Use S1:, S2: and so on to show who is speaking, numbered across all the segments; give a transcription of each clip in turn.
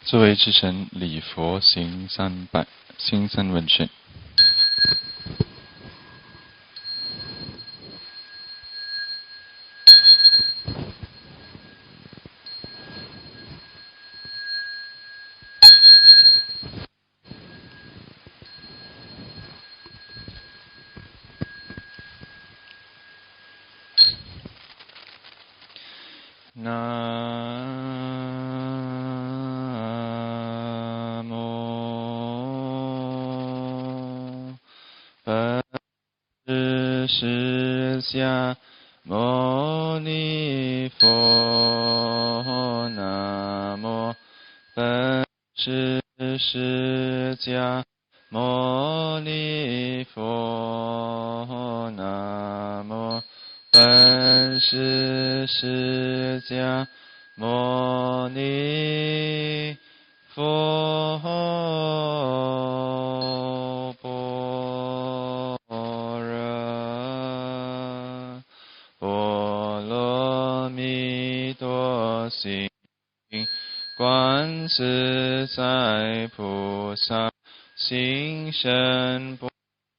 S1: 作为至诚礼佛行三问讯。南无本师释迦牟尼佛。南无本师释迦牟尼佛。南无本师释迦牟尼佛。波罗蜜多心，观自在菩萨行深般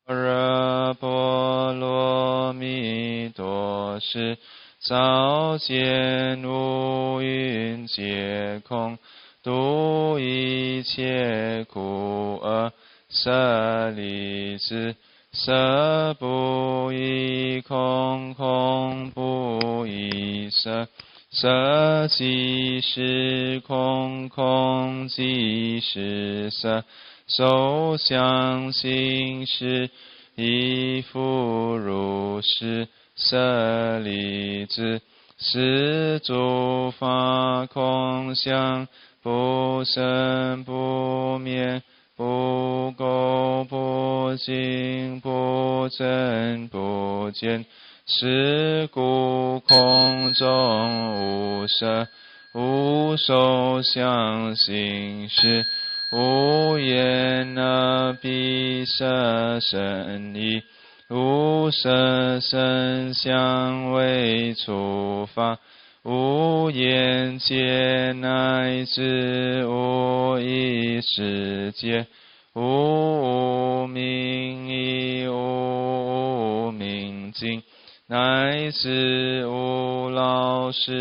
S1: 若波罗蜜多时，照见五蕴皆空，度一切苦厄。舍利子，色不异空，空不异色。色即是空，空即是色。受想行识，亦复如是。舍利子，是诸法空相，不生不灭，不垢不净，不增不减。是故空中无色，无受想行识，无眼耳鼻舌身意，无色声香味触法，无眼界，乃至无意识界。无明亦无明尽，乃至无老死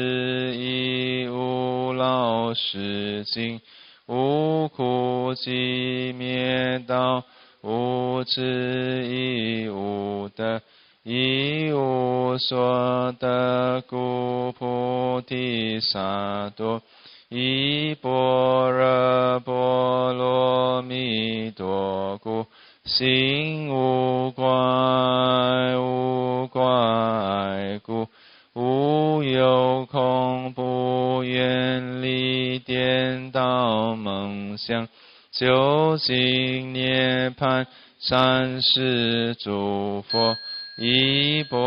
S1: 亦无老死尽。无苦集灭道，无智亦无得，亦无所得。故菩提萨埵依般若波罗蜜多故，心无挂碍，无挂碍故，无有恐怖远离颠倒梦想，究竟涅槃。三世诸佛依般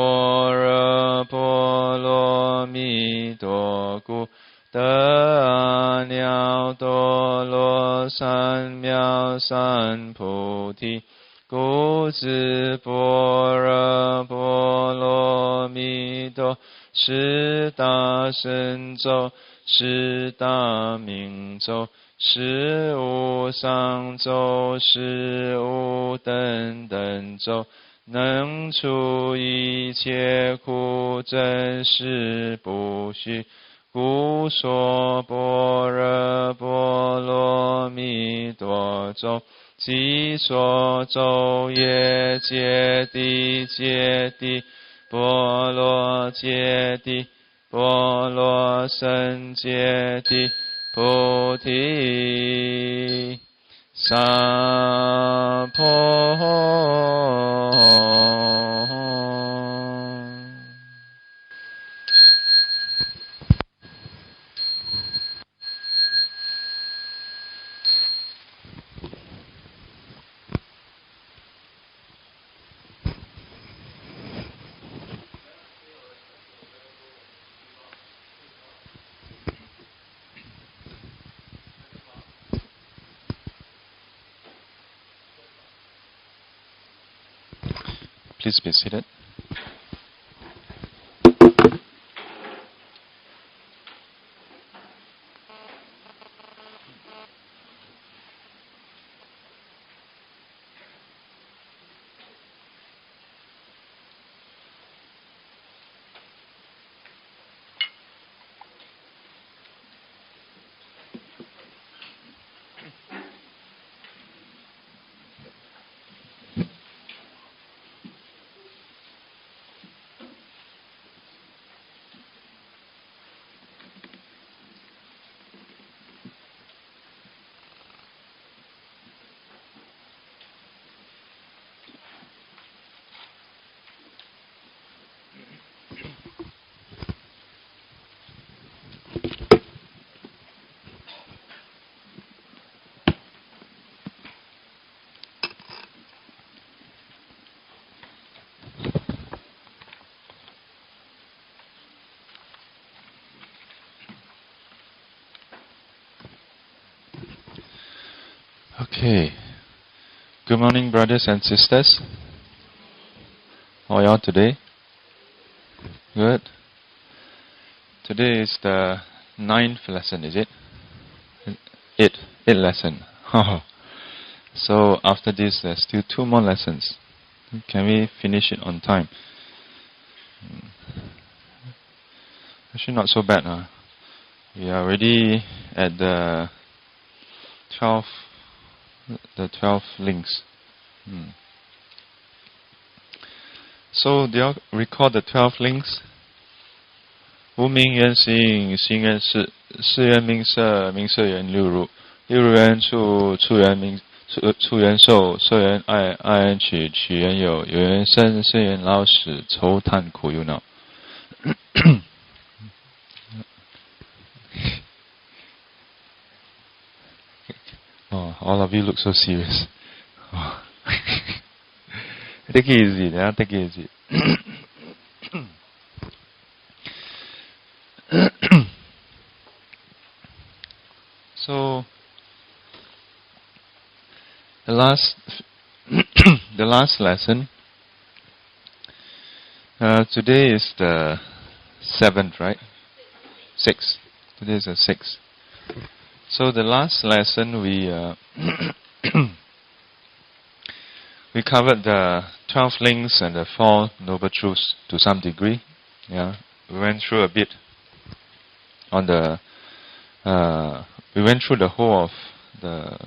S1: 若波罗蜜多故，得阿耨多罗三藐三菩提。故知般若波罗蜜多是大神咒，是大明咒，是无上咒，是无等等咒，能除一切苦，真实不虚。故说般若波罗蜜多咒，即说咒也。揭谛揭谛，波罗揭谛，波罗僧揭谛，菩提萨婆Please be seated. Okay. Good morning, brothers and sisters. How are y'all today? Good. Today is the 9th lesson, is it? 8 lesson. So after this, there's still 2 more lessons. Can we finish it on time? Actually, not so bad, huh? We are already at the 12 links. So do you recall the 12 links? 无名缘行，行缘事，事缘名色，名色缘六入，六入缘处，处缘名，处缘受，受缘爱，爱缘取，取缘有，有缘生，生缘老死，愁叹苦忧恼。Oh, all of you look so serious. Oh. Take it easy, yeah? Take it easy. So, the last lesson. Today is the 7th, right? 6th. Today is the 6th. So the last lesson we we covered the 12 links and the 4 noble truths to some degree. Yeah, we went through a bit on the. We went through the whole of the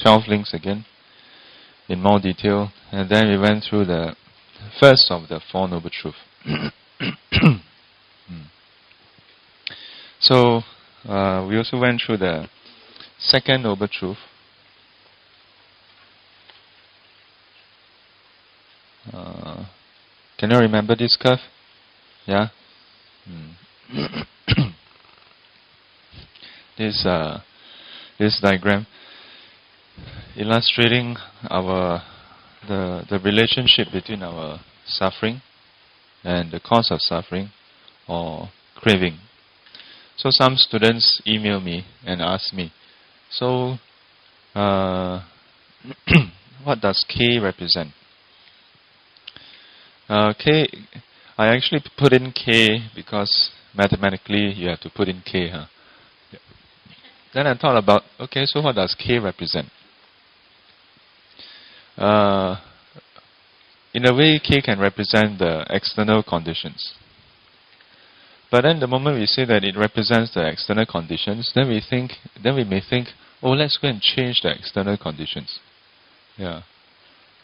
S1: 12 links again in more detail, and then we went through the first of the 4 noble truths. So we also went through the second noble truth. Can you remember this curve? Yeah? This diagram illustrating the relationship between our suffering and the cause of suffering or craving. So some students email me and ask me, so what does K represent? K, I actually put in K because mathematically you have to put in K. Huh? Then I thought about, okay, so what does K represent? In a way, K can represent the external conditions. But then the moment we say that it represents the external conditions, then we may think, oh, let's go and change the external conditions. Yeah.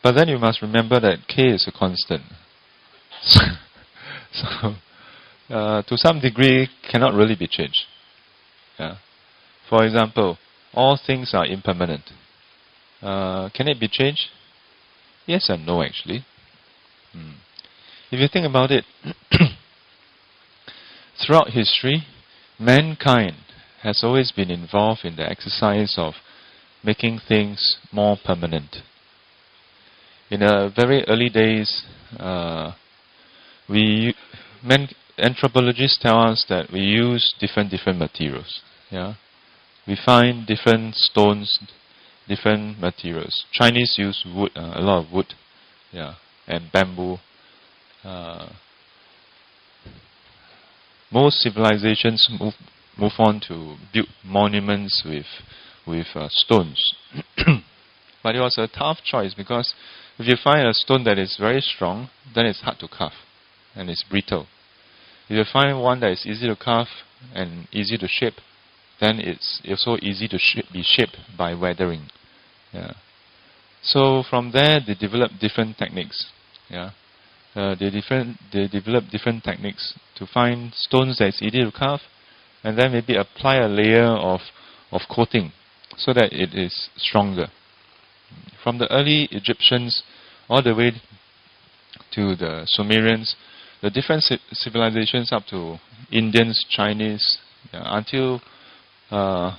S1: But then you must remember that K is a constant. So, to some degree, cannot really be changed. Yeah. For example, all things are impermanent. Can it be changed? Yes and no, actually. If you think about it, throughout history, mankind has always been involved in the exercise of making things more permanent. In the very early days, anthropologists tell us that we use different materials. Yeah, we find different stones, different materials. Chinese use wood, a lot of wood, yeah, and bamboo. Most civilizations move on to build monuments with stones. But it was a tough choice because if you find a stone that is very strong, then it's hard to carve and it's brittle. If you find one that is easy to carve and easy to shape, then it's also easy to be shaped by weathering. Yeah. So from there, they developed different techniques. Yeah. They develop different techniques to find stones that's easy to carve, and then maybe apply a layer of coating so that it is stronger. From the early Egyptians all the way to the Sumerians, the different civilizations up to Indians, Chinese, until the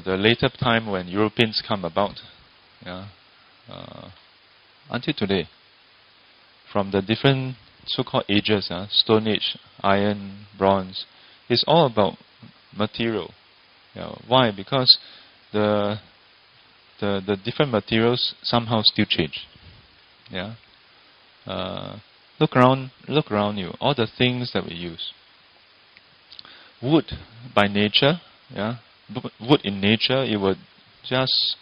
S1: later time when Europeans come about. Until today, from the different so-called ages, Stone Age, Iron, Bronze, it's all about material. Why? Because the different materials somehow still change. Yeah. Look around you. All the things that we use. Wood, by nature, yeah. Wood in nature, it would just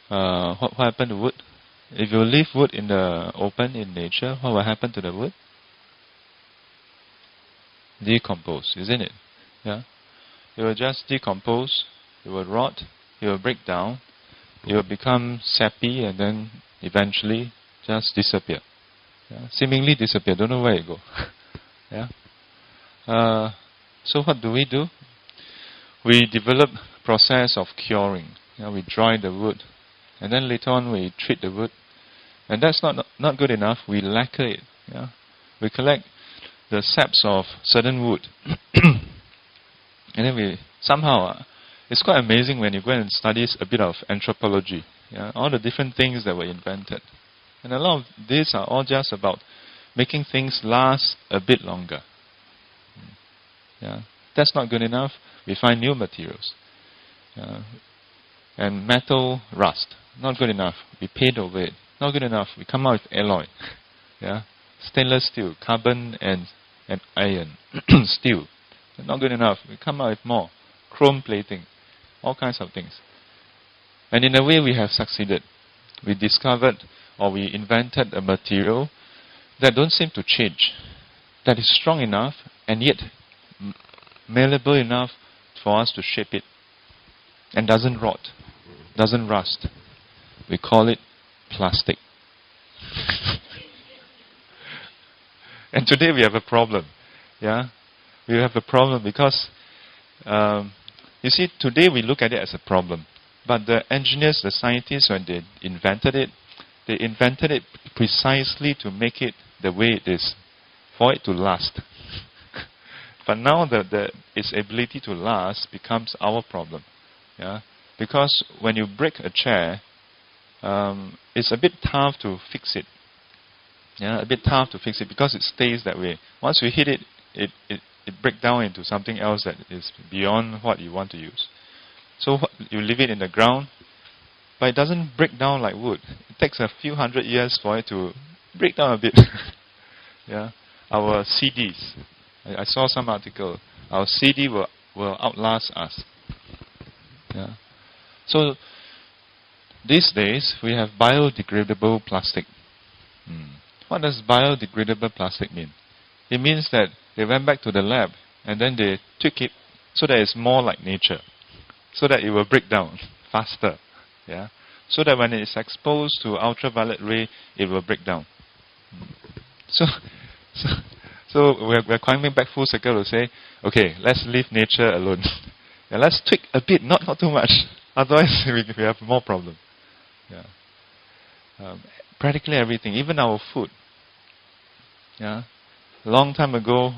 S1: what happened to wood? If you leave wood in the open in nature, what will happen to the wood? Decompose, isn't it? Yeah. It will just decompose. It will rot. It will break down. It will become sappy, and then eventually just disappear. Yeah? Seemingly disappear. Don't know where it go. Yeah. So what do? We develop process of curing. Yeah, we dry the wood, and then later on we treat the wood, and that's not good enough. We lacquer it. Yeah? We collect the saps of certain wood, and then we somehow it's quite amazing when you go and study a bit of anthropology. Yeah? All the different things that were invented, and a lot of these are all just about making things last a bit longer. Yeah? That's not good enough. We find new materials. And metal rust. Not good enough. We paint over it. Not good enough. We come out with alloy. Yeah? Stainless steel, carbon and iron. Steel. Not good enough. We come out with more. Chrome plating. All kinds of things. And in a way we have succeeded. We discovered or we invented a material that don't seem to change. That is strong enough and yet malleable enough for us to shape it, and doesn't rot, doesn't rust. We call it plastic. And today we have a problem. Yeah, we have a problem because you see, today we look at it as a problem, but the engineers, the scientists, when they invented it precisely to make it the way it is, for it to last. But now its ability to last becomes our problem. Yeah? Because when you break a chair, it's a bit tough to fix it. Yeah? A bit tough to fix it because it stays that way. Once you hit it, it breaks down into something else that is beyond what you want to use. So you leave it in the ground, but it doesn't break down like wood. It takes a few hundred years for it to break down a bit. Yeah? Our CDs. I saw some article. Our CD will outlast us. Yeah. So these days we have biodegradable plastic. What does biodegradable plastic mean? It means that they went back to the lab and then they tweak it so that it's more like nature, so that it will break down faster. Yeah. So that when it is exposed to ultraviolet ray, it will break down. So we're coming back full circle to say, okay, let's leave nature alone. And let's tweak a bit, not too much. Otherwise, we have more problem. Yeah. Practically everything, even our food. Yeah. A long time ago,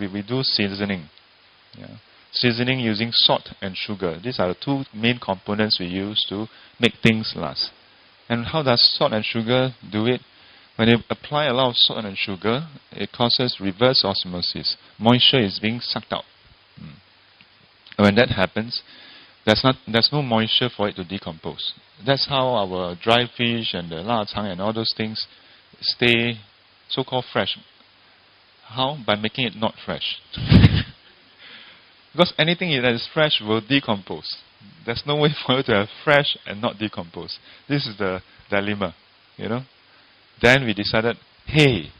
S1: we do seasoning. Yeah. Seasoning using salt and sugar. These are the two main components we use to make things last. And how does salt and sugar do it? When you apply a lot of salt and sugar, it causes reverse osmosis. Moisture is being sucked out. When that happens, there's no moisture for it to decompose. That's how our dry fish and the la chang and all those things stay so-called fresh. How? By making it not fresh. Because anything that is fresh will decompose. There's no way for it to have fresh and not decompose. This is the dilemma, you know. Then we decided, hey,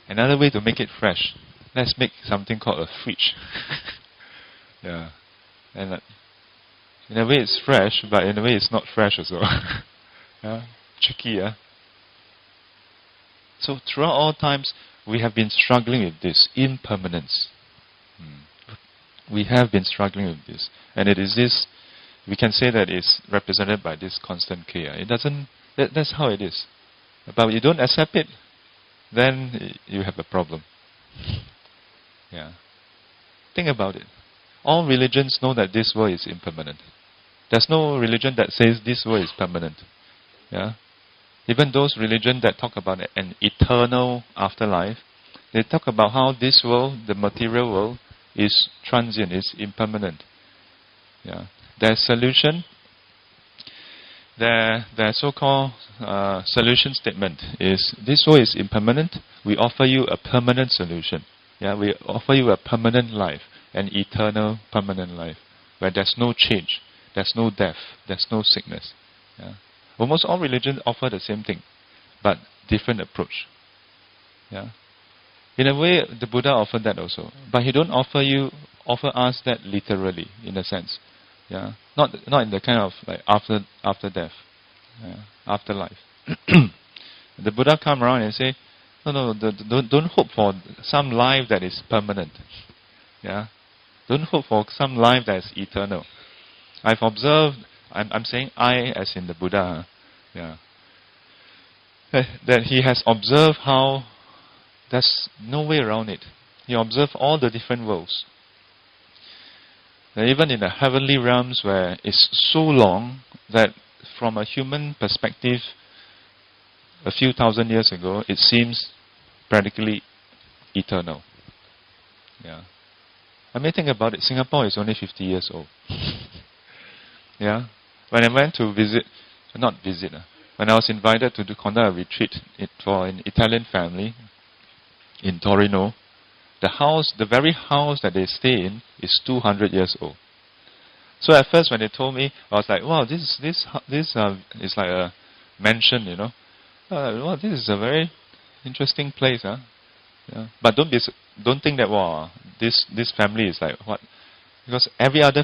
S1: another way to make it fresh. Let's make something called a fridge. Yeah. And in a way it's fresh, but in a way it's not fresh as well. Yeah? Tricky, yeah? So throughout all times, we have been struggling with this impermanence. We have been struggling with this. And it is this, we can say that it's represented by this constant K. It doesn't, that's how it is. But you don't accept it, then you have a problem. Yeah. Think about it. All religions know that this world is impermanent. There's no religion that says this world is permanent. Yeah. Even those religions that talk about an eternal afterlife, they talk about how this world, the material world, is transient, is impermanent. Yeah. Their solution their so-called solution statement is, this world is impermanent, we offer you a permanent solution. Yeah, we offer you a permanent life, an eternal permanent life, where there's no change, there's no death, there's no sickness. Yeah. Almost all religions offer the same thing, but different approach. Yeah. In a way, the Buddha offered that also, but he don't offer us that literally, in a sense. Yeah, not in the kind of like after death, afterlife. The Buddha come around and say, no, don't hope for some life that is permanent. Yeah, don't hope for some life that is eternal. I've observed. I'm saying I as in the Buddha. Yeah, that he has observed how there's no way around it. He observed all the different worlds. And even in the heavenly realms where it's so long that from a human perspective, a few thousand years ago, it seems practically eternal. Yeah. I mean, think about it. Singapore is only 50 years old. Yeah. When I went to when I was invited to conduct a retreat for an Italian family in Torino, the very house that they stay in is 200 years old. So at first when they told me, I was like, wow, this is like a mansion, you know. Wow, this is a very interesting place, huh? Yeah. But don't think that, wow, this family is like what? Because every other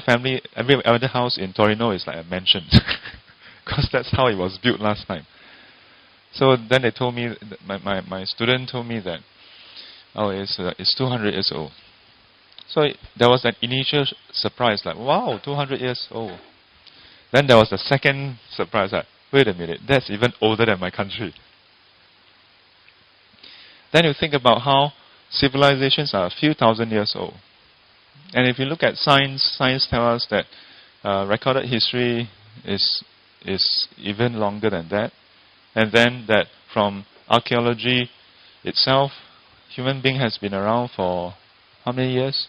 S1: house in Torino is like a mansion. Because that's how it was built last time. So then they told me, my student told me that, oh, it's 200 years old. So there was an initial surprise, like, wow, 200 years old. Then there was the second surprise, like, wait a minute, that's even older than my country. Then you think about how civilizations are a few thousand years old. And if you look at science tells us that recorded history is even longer than that. And then that from archaeology itself, human being has been around for how many years?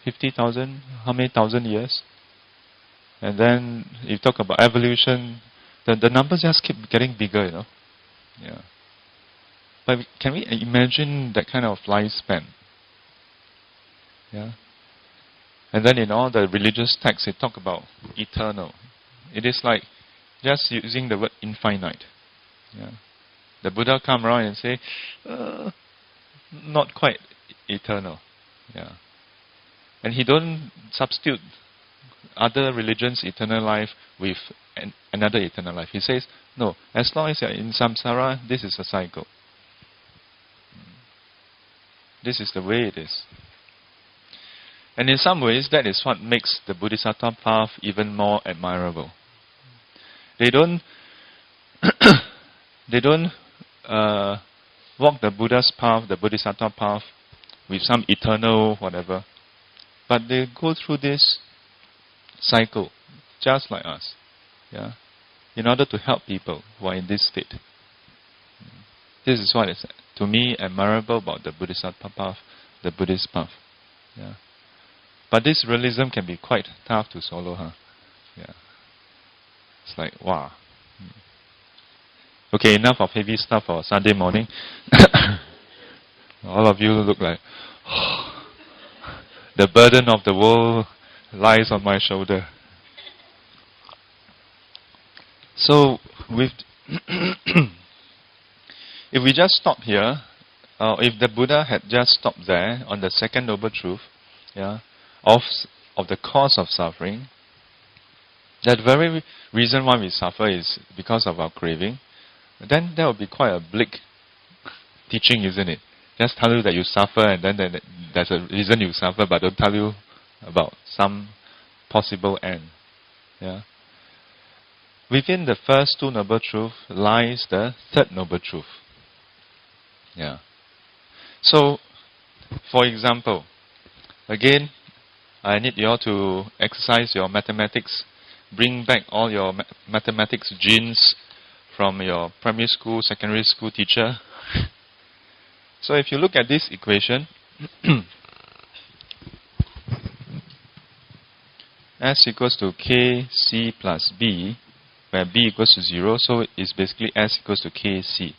S1: 50,000? How many thousand years? And then you talk about evolution, the numbers just keep getting bigger, you know. Yeah. But can we imagine that kind of lifespan? Yeah. And then in all the religious texts, they talk about eternal. It is like just using the word infinite. Yeah. The Buddha come around and say, not quite eternal. Yeah. And he don't substitute other religions' eternal life with another eternal life. He says, no, as long as you're in samsara, this is a cycle. This is the way it is. And in some ways, that is what makes the Bodhisattva path even more admirable. They don't walk the Buddha's path, the Bodhisattva path, with some eternal whatever. But they go through this cycle, just like us, yeah, in order to help people who are in this state. This is what is, to me, admirable about the Bodhisattva path, the Buddhist path. Yeah. But this realism can be quite tough to swallow, huh? Yeah. It's like, wow. Okay, enough of heavy stuff for Sunday morning. All of you look like, the burden of the world lies on my shoulder. So, if we just stop here, if the Buddha had just stopped there on the second noble truth, yeah, of the cause of suffering, that very reason why we suffer is because of our craving, then that would be quite a bleak teaching, isn't it? Just tell you that you suffer, and then there's a reason you suffer, but don't tell you about some possible end. Yeah. Within the first two noble truths lies the third noble truth. Yeah. So, for example, again, I need you all to exercise your mathematics. Bring back all your mathematics genes from your primary school, secondary school teacher. So if you look at this equation, S equals to KC plus B, where B equals to 0, so it's basically S equals to KC.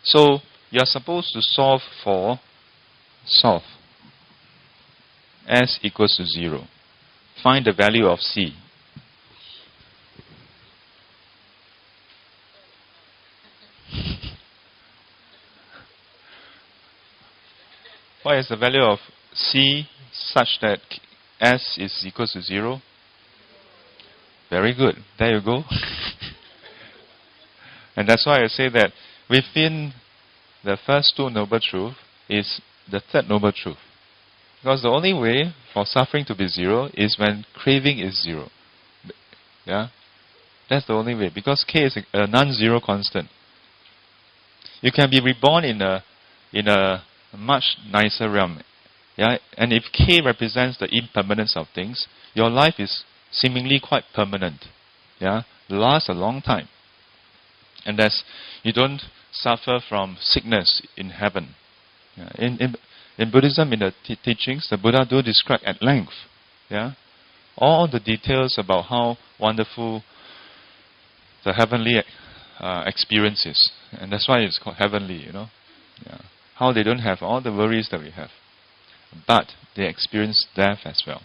S1: So you're supposed to solve S equals to 0. Find the value of C. What is the value of C such that S is equals to 0? Very good. There you go. And that's why I say that within the first two noble truths is the third noble truth. Because the only way for suffering to be 0 is when craving is 0. Yeah? That's the only way. Because K is a non-zero constant. You can be reborn in a much nicer realm. Yeah? And if K represents the impermanence of things, your life is seemingly quite permanent. Yeah? Lasts a long time. And you don't suffer from sickness in heaven. Yeah? In Buddhism, in the teachings, the Buddha do describe at length, yeah, all the details about how wonderful the heavenly experience is. And that's why it's called heavenly, you know. Yeah. How they don't have all the worries that we have. But they experience death as well.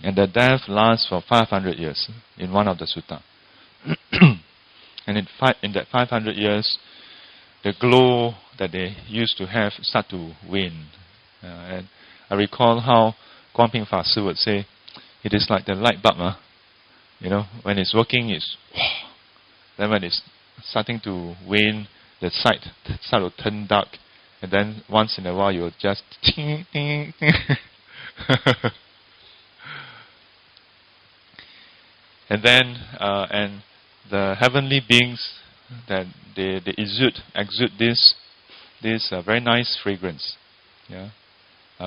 S1: And the death lasts for 500 years in one of the sutta. And in that 500 years, the glow that they used to have start to wane. And I recall how Guan Ping Fa Sư would say, it is like the light bulb. You know, when it's working, it's then when it's starting to wane, the sight start to turn dark. And then once in a while, you'll just ting, ting, ting. And then, and the heavenly beings, that they exude this very nice fragrance. Yeah?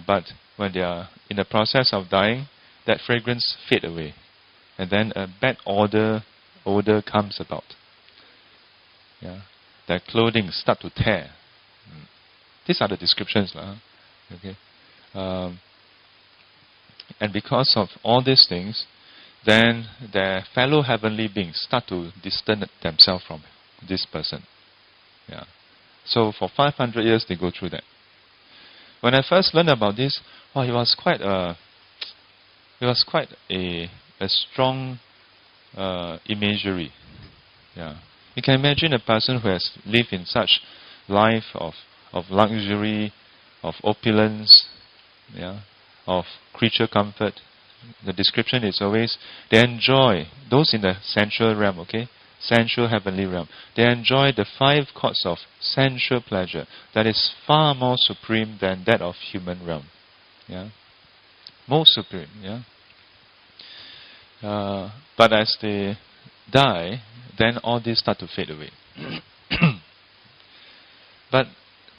S1: But when they are in the process of dying, that fragrance fade away. And then a bad odor comes about. Yeah? Their clothing start to tear. These are the descriptions. Okay? And because of all these things, then their fellow heavenly beings start to distance themselves from this person. Yeah. So for 500 years they go through that. When I first learned about this, it was quite a strong imagery. Yeah. You can imagine a person who has lived in such life of luxury, of opulence, yeah, of creature comfort. The description is always, they enjoy, those in the sensual realm, okay? Sensual heavenly realm. They enjoy the 5 courts of sensual pleasure that is far more supreme than that of human realm. Yeah? Most supreme, yeah? But as they die, then all this start to fade away. But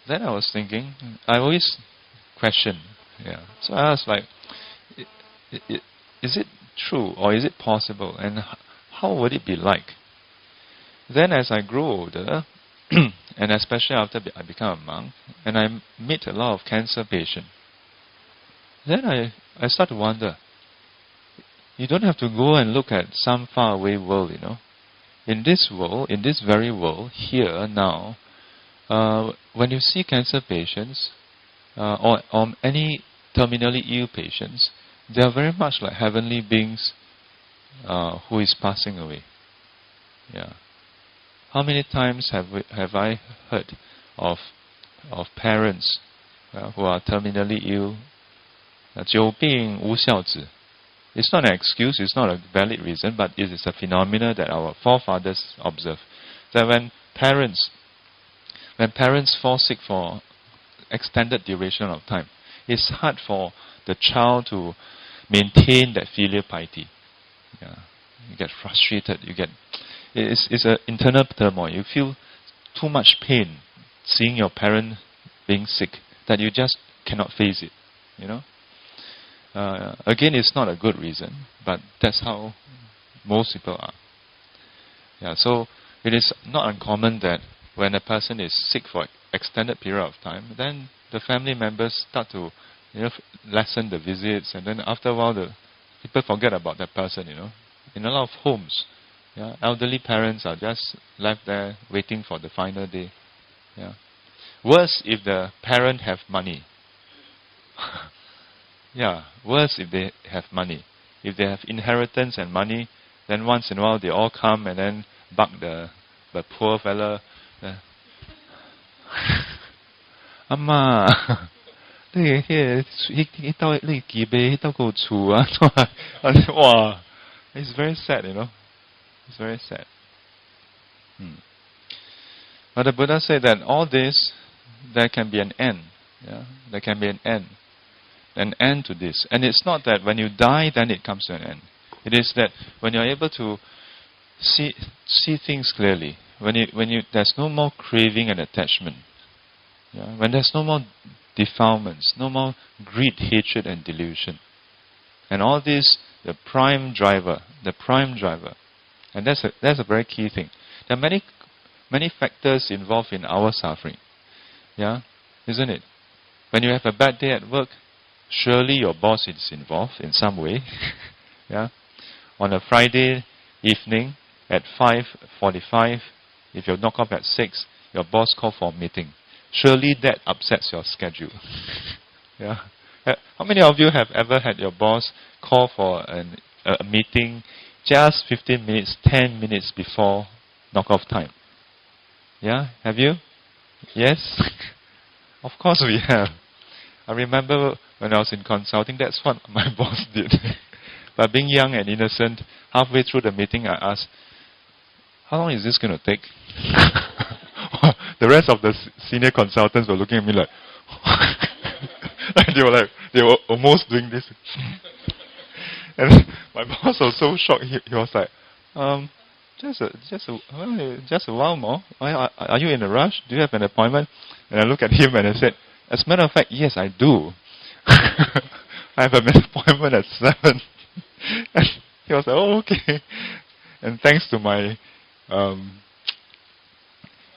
S1: then I was thinking, I always question, yeah. So I was like, is it true or is it possible, and how would it be like? Then as I grew older, and especially after I become a monk, and I meet a lot of cancer patients, then I start to wonder, you don't have to go and look at some faraway world, you know. In this world, in this very world, here, now, when you see cancer patients, or any terminally ill patients, they are very much like heavenly beings who is passing away. Yeah. How many times have I heard of parents who are terminally ill? 久病无孝子. It's not an excuse, it's not a valid reason, but it is a phenomenon that our forefathers observed. That when parents fall sick for extended duration of time, it's hard for the child to maintain that filial piety. Yeah. You get frustrated. It's an internal turmoil. You feel too much pain seeing your parent being sick that you just cannot face it. You know. Again, it's not a good reason, but that's how most people are. Yeah. So it is not uncommon that when a person is sick for extended period of time, then the family members start to lessen the visits, and then after a while people forget about that person, In a lot of homes, elderly parents are just left there waiting for the final day. Worse if the parent have money. Worse if they have money. If they have inheritance and money, then once in a while they all come and then bug the poor fella. Amma, it's very sad, It's very sad. But the Buddha said that all this, there can be an end. There can be an end to this. And it's not that when you die, then it comes to an end. It is that when you're able to see things clearly, when there's no more craving and attachment, when there's no more defilements, no more greed, hatred, and delusion, and all this, the prime driver, and that's a very key thing. There are many factors involved in our suffering, isn't it? When you have a bad day at work, surely your boss is involved in some way, On a Friday evening at 5:45, if you knock off at 6, your boss called for a meeting. Surely that upsets your schedule. How many of you have ever had your boss call for a meeting just 15 minutes, 10 minutes before knock-off time? Have you? Yes? Of course we have. I remember when I was in consulting, that's what my boss did. But being young and innocent, halfway through the meeting I asked, how long is this going to take? The rest of the senior consultants were looking at me like, they were almost doing this. And my boss was so shocked. He was like, just a while more. Are you in a rush? Do you have an appointment? And I looked at him and I said, as a matter of fact, yes, I do. I have an appointment at 7. And he was like, oh, okay. And thanks to my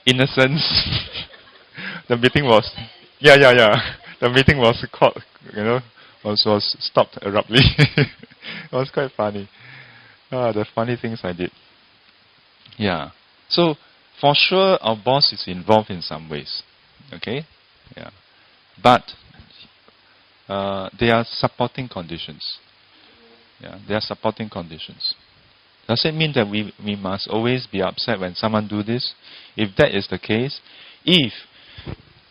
S1: innocence, the meeting was, the meeting was caught, was stopped abruptly. It was quite funny. The funny things I did. So, for sure, our boss is involved in some ways. Okay? But they are supporting conditions. They are supporting conditions. Does it mean that we must always be upset when someone do this? If that is the case, if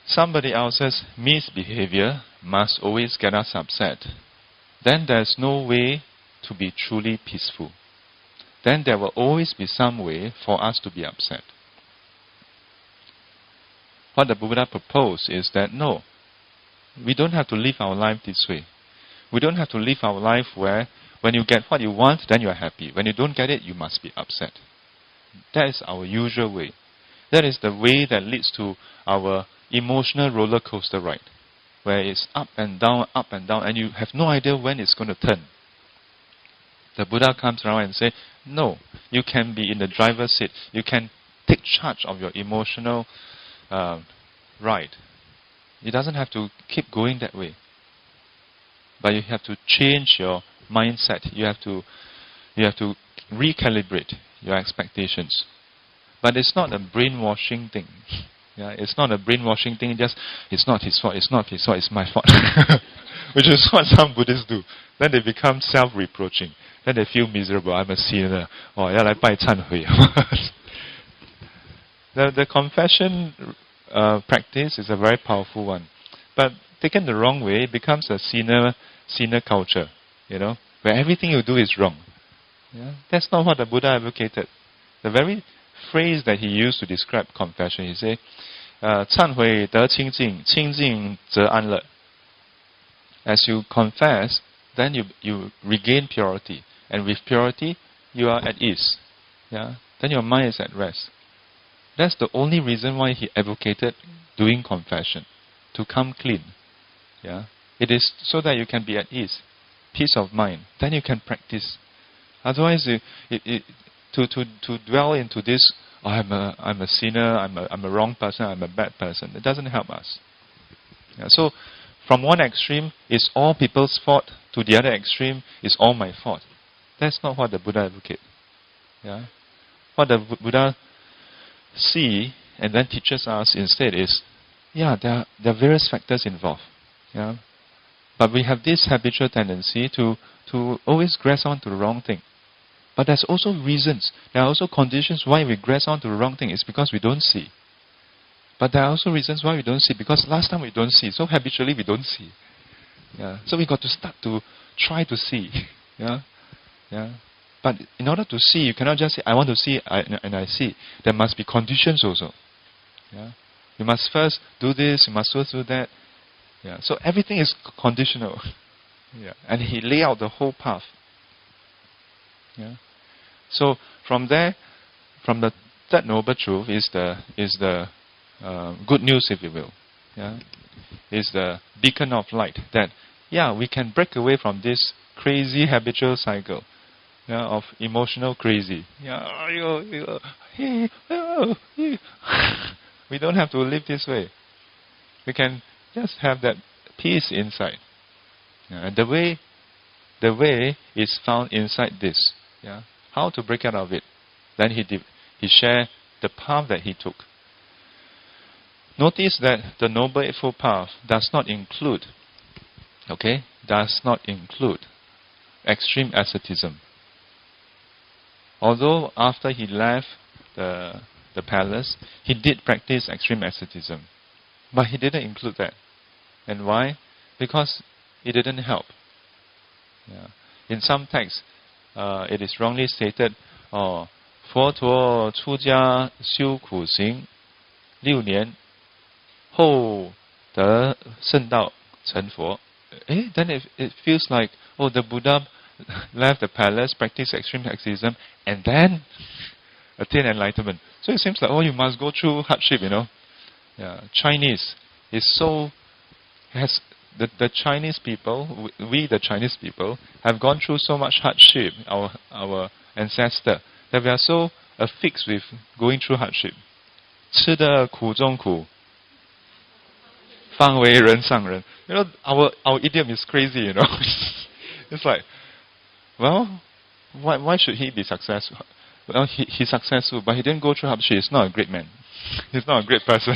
S1: somebody else's misbehavior must always get us upset, then there's no way to be truly peaceful. Then there will always be some way for us to be upset. What the Buddha proposed is that no, we don't have to live our life this way. We don't have to live our life where when you get what you want, then you are happy. When you don't get it, you must be upset. That is our usual way. That is the way that leads to our emotional roller coaster ride, where it's up and down, and you have no idea when it's going to turn. The Buddha comes around and says, no, you can be in the driver's seat. You can take charge of your emotional ride. It doesn't have to keep going that way. But you have to change your mindset. You have to recalibrate your expectations. But it's not a brainwashing thing. It's not a brainwashing thing. It's not his fault. It's not his fault. It's my fault. Which is what some Buddhists do. Then they become self-reproaching. Then they feel miserable. I'm a sinner. The confession practice is a very powerful one. But taken the wrong way, it becomes a sinner culture, where everything you do is wrong. That's not what the Buddha advocated. The very phrase that he used to describe confession, he said, 忏悔得清净，清净则安乐. As you confess, then you regain purity. And with purity, you are at ease. Then your mind is at rest. That's the only reason why he advocated doing confession, to come clean. It is so that you can be at ease, peace of mind. Then you can practice. Otherwise, to dwell into this, I'm a sinner, I'm a wrong person, I'm a bad person, it doesn't help us. So, from one extreme, it's all people's fault, to the other extreme, it's all my fault. That's not what the Buddha advocates. Yeah? What the Buddha see and then teaches us instead is, yeah, there are various factors involved. Yeah? But we have this habitual tendency to always grasp on to the wrong thing. But there's also reasons. There are also conditions why we grasp on to the wrong thing. It's because we don't see. But there are also reasons why we don't see. Because last time we don't see. So habitually we don't see. Yeah. So we got to start to try to see. Yeah. Yeah. But in order to see, you cannot just say, I want to see and I see. There must be conditions also. Yeah. You must first do this, you must first do that. Yeah. So everything is conditional. Yeah. And he lay out the whole path. Yeah. So from there, from the third noble truth is the good news, if you will. Yeah. Is the beacon of light that, yeah, we can break away from this crazy habitual cycle, yeah, of emotional crazy. Yeah. We don't have to live this way. We can just have that peace inside. Yeah. And the way is found inside this. Yeah. How to break out of it? Then he shared the path that he took. Notice that the Noble Eightfold Path does not include extreme asceticism. Although after he left the palace, he did practice extreme asceticism. But he didn't include that. And why? Because it didn't help. Yeah. In some texts, it is wrongly stated, 佛陀出家修苦行6年后得圣道成佛. Then it feels like, the Buddha left the palace, practiced extreme asceticism, and then attained enlightenment. So it seems like, you must go through hardship, Yeah. Chinese is so... The Chinese people, we the Chinese people, have gone through so much hardship, our ancestor, that we are so affixed with going through hardship. 吃得苦中苦，方为人上人. Our idiom is crazy, It's like, why should he be successful? Well, he's successful, but he didn't go through hardship. He's not a great man. He's not a great person.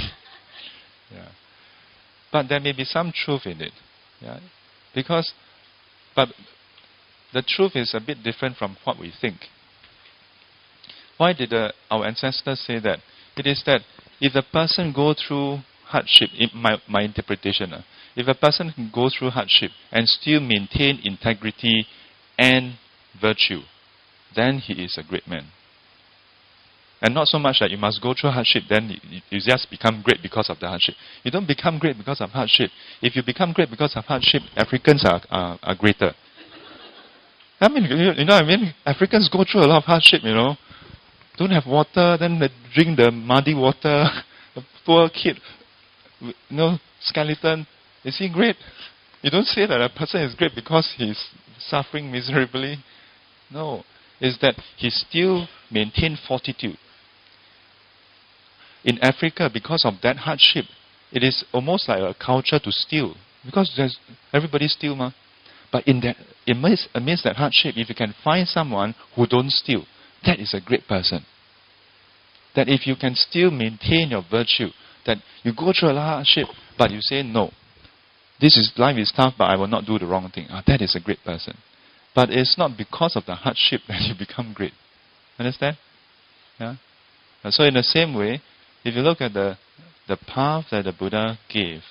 S1: Yeah. But there may be some truth in it. Yeah? But the truth is a bit different from what we think. Why did our ancestors say that? It is that if a person go through hardship, in my interpretation, if a person can go through hardship and still maintain integrity and virtue, then he is a great man. And not so much that you must go through hardship, then you just become great because of the hardship. You don't become great because of hardship. If you become great because of hardship, Africans are greater. I mean, you know what I mean? Africans go through a lot of hardship, Don't have water, then they drink the muddy water. The poor kid, skeleton. Is he great? You don't say that a person is great because he's suffering miserably. No. It's that he still maintained fortitude. In Africa, because of that hardship, it is almost like a culture to steal. Because everybody steal, ma. But amidst that hardship, if you can find someone who don't steal, that is a great person. That if you can still maintain your virtue, that you go through a lot of hardship, but you say, no, life is tough, but I will not do the wrong thing. That is a great person. But it's not because of the hardship that you become great. Understand? Yeah? So in the same way, if you look at the path that the Buddha gave,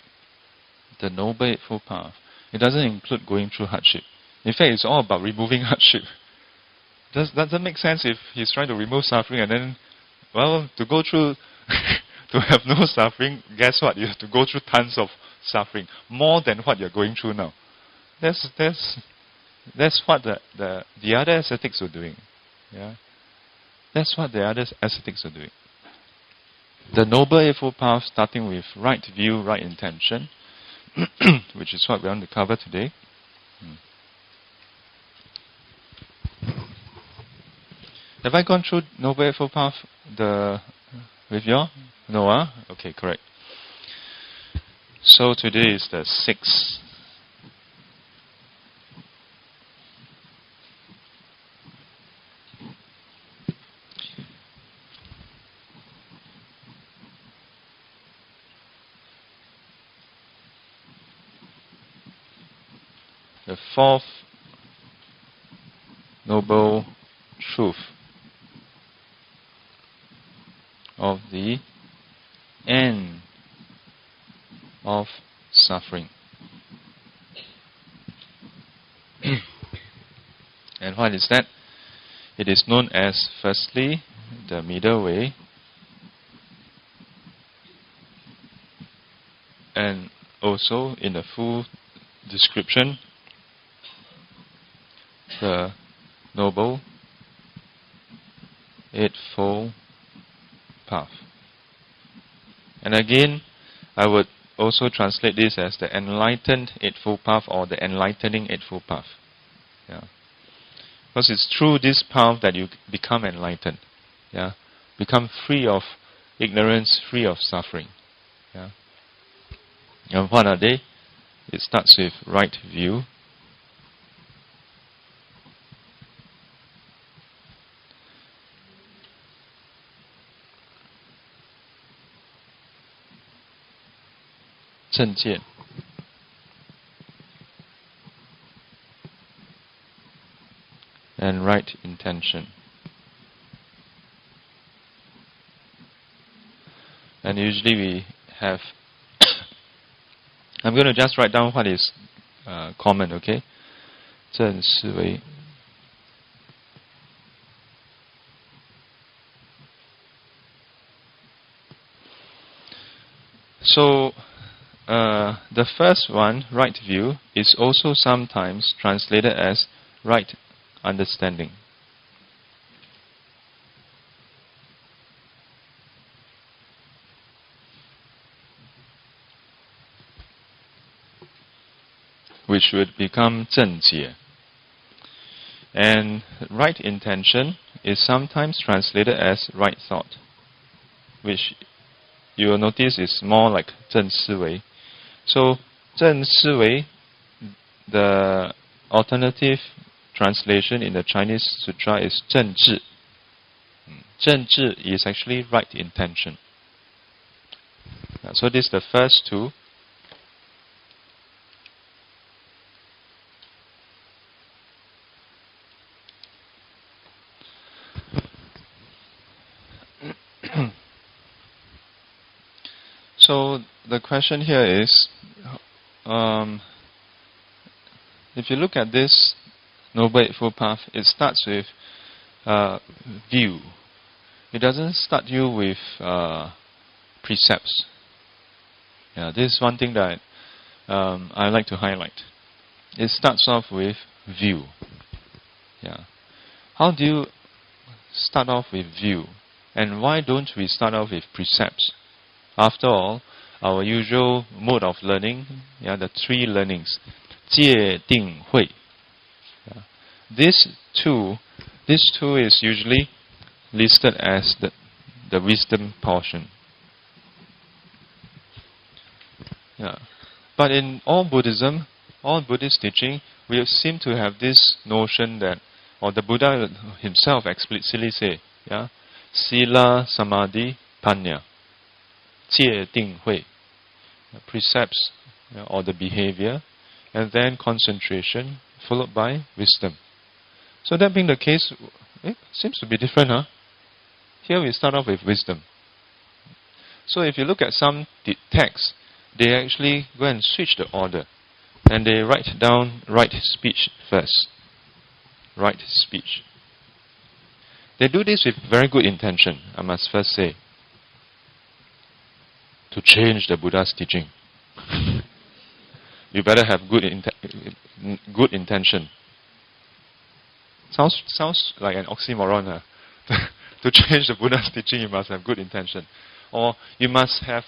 S1: the Noble Eightfold Path, it doesn't include going through hardship. In fact, it's all about removing hardship. Does that make sense if he's trying to remove suffering and then, to go through, to have no suffering, guess what? You have to go through tons of suffering, more than what you're going through now. That's what the other ascetics were doing. Yeah? That's what the other ascetics were doing. The Noble Eightfold Path, starting with right view, right intention, which is what we want to cover today. Have I gone through Noble Eightfold Path with you all? No, Okay, correct. So today is the 6th the fourth noble truth of the end of suffering. And what is that? It is known as, firstly, the middle way, and also in the full description, the Noble Eightfold Path. And again, I would also translate this as the Enlightened Eightfold Path or the Enlightening Eightfold Path. Yeah. Because it's through this path that you become enlightened. Yeah. Become free of ignorance, free of suffering. Yeah. And what are they? It starts with right view. Zhenjian. And right intention. And usually we have I'm going to just write down what is common, okay? 正思维. So, the first one, right view, is also sometimes translated as right understanding. Which would become 正解. And right intention is sometimes translated as right thought, which you will notice is more like 正思维. So, 正思维, the alternative translation in the Chinese sutra is 正智. 正智 is actually right intention. So this is the first two. So the question here is, if you look at this Noble Eightfold Path, it starts with view. It doesn't start you with precepts. Yeah, this is one thing that I like to highlight. It starts off with view. Yeah. How do you start off with view? And why don't we start off with precepts? After all, our usual mode of learning, the three learnings, 戒定慧. This two is usually listed as the wisdom portion. Yeah. But in all Buddhism, all Buddhist teaching, we seem to have this notion that, or the Buddha himself explicitly say, Sila, Samadhi, Panya. 戒定慧, precepts, or the behavior, and then concentration, followed by wisdom. So that being the case, it seems to be different, huh? Here we start off with wisdom. So if you look at some texts, they actually go and switch the order, and they write down right speech first. Right speech. They do this with very good intention, I must first say, to change the Buddha's teaching. You better have good intention. Sounds like an oxymoron. Huh? To change the Buddha's teaching, you must have good intention. Or you must have,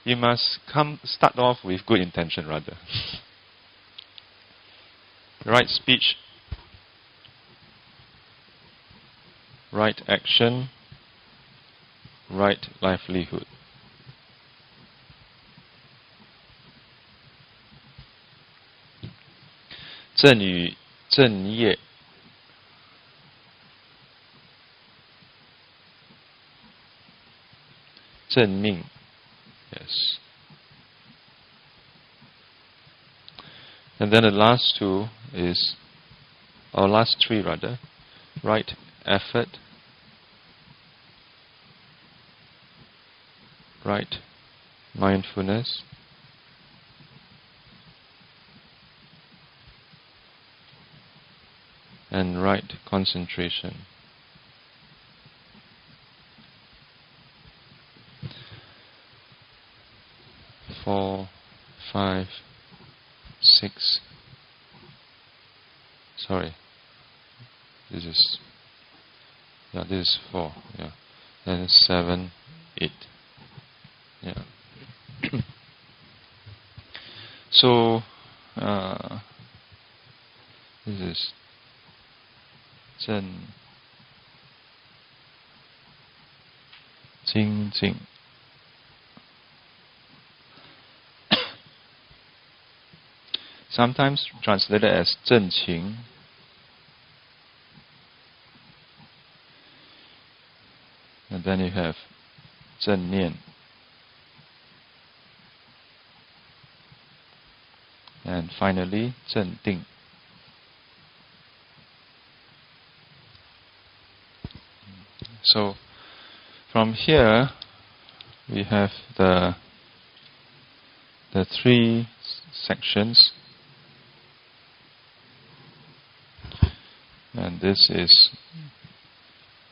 S1: you must start off with good intention rather. Right speech, right action, right livelihood. Zhen yu, zhen ye. Zhen ming. Yes. And then the last two is, or last three rather, right effort, right mindfulness, and right concentration. Four, 5, 6. Sorry, this is 4. Yeah, then 7, 8. Yeah. So this is Zhen, Jing, Jing. Sometimes translated as Zhen Qing. And then you have Zhen Nian. And finally, Zhen Ding. So, from here, we have the three sections. And this is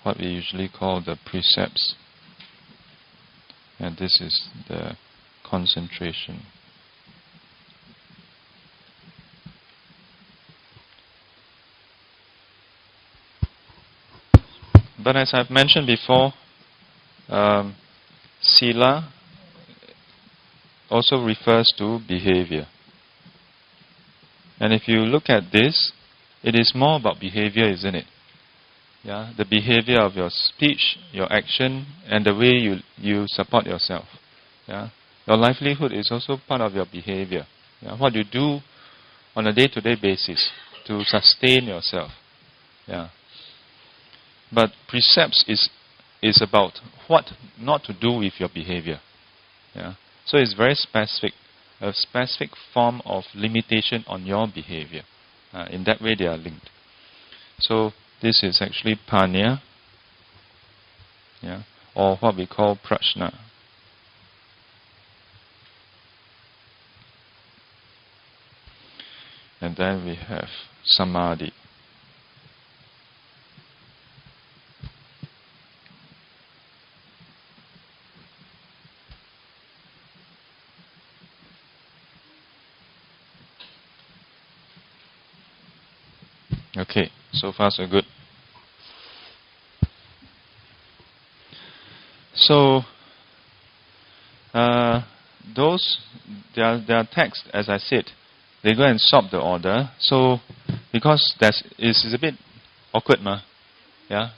S1: what we usually call the precepts. And this is the concentration. But as I've mentioned before, sila also refers to behavior. And if you look at this, it is more about behavior, isn't it? Yeah, the behavior of your speech, your action, and the way you support yourself. Yeah, your livelihood is also part of your behavior. Yeah, what you do on a day-to-day basis to sustain yourself. Yeah. But precepts is about what not to do with your behavior. Yeah. So it's very specific, a specific form of limitation on your behavior. In that way they are linked. So this is actually panya, yeah, or what we call prajna. And then we have samadhi. Okay, so far so good. So their text, as I said, they go and swap the order. So because it's a bit awkward, yeah.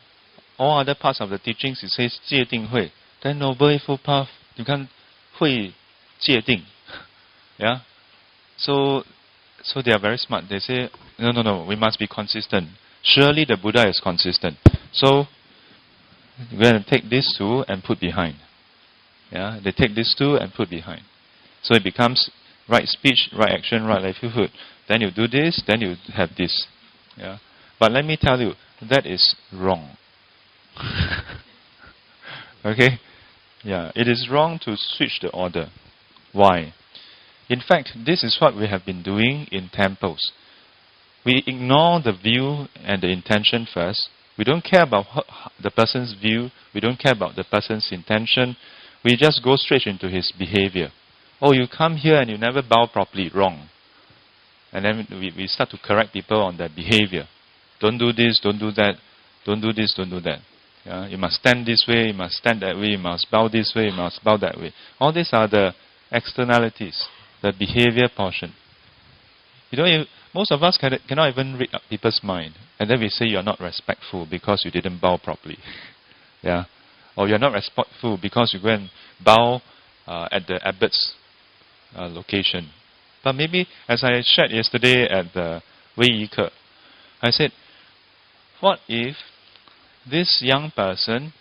S1: All other parts of the teachings it says 戒定慧, then Noble Eightfold Path you can't 慧戒定, yeah. So they are very smart. They say, no, we must be consistent. Surely the Buddha is consistent. So we're going to take these two and put behind. Yeah, they take these two and put behind. So it becomes right speech, right action, right livelihood. Then you do this, then you have this. Yeah. But let me tell you, that is wrong. Okay? Yeah, it is wrong to switch the order. Why? In fact, this is what we have been doing in temples. We ignore the view and the intention first. We don't care about the person's view. We don't care about the person's intention. We just go straight into his behavior. Oh, you come here and you never bow properly. Wrong. And then we start to correct people on their behavior. Don't do this, don't do that. Don't do this, don't do that. Yeah? You must stand this way, you must stand that way, you must bow this way, you must bow that way. All these are the externalities. The behavior portion. Most of us cannot even read people's mind. And then we say you're not respectful because you didn't bow properly. Yeah. Or you're not respectful because you go and bow at the abbot's location. But maybe, as I shared yesterday at the Wei Yi Ke, I said, what if this young person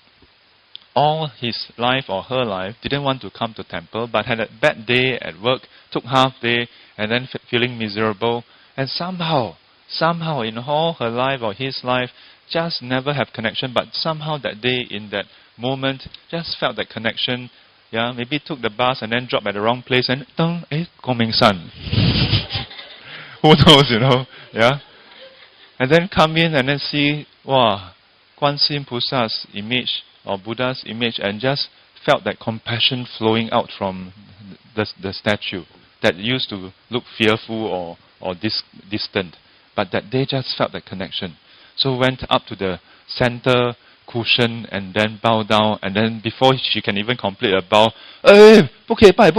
S1: all his life or her life didn't want to come to temple, but had a bad day at work, took half day, and then feeling miserable, and somehow in all her life or his life, just never have connection, but somehow that day, in that moment, just felt that connection. Yeah, maybe took the bus and then dropped at the wrong place, and Gong San. Who knows, yeah. And then come in and then see, wow, Guan Pusa's image or Buddha's image, and just felt that compassion flowing out from the statue that used to look fearful or distant. But that they just felt that connection. So went up to the center cushion and then bow down, and then before she can even complete a bow,不可以拜.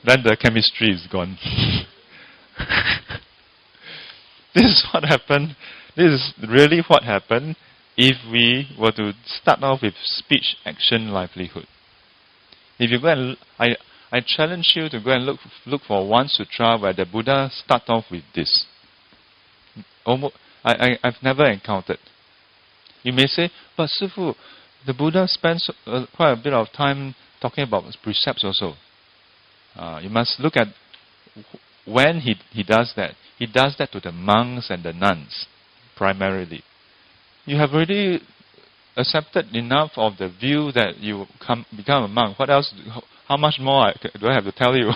S1: Then the chemistry is gone. This is what happened. This is really what happened if we were to start off with speech, action, livelihood. If you go and I challenge you to go and look for one sutra where the Buddha start off with this. I've never encountered. You may say, but Sifu, the Buddha spends quite a bit of time talking about precepts also. You must look at when he does that. He does that to the monks and the nuns, primarily. You have already accepted enough of the view that you become a monk. What else? How much more do I have to tell you?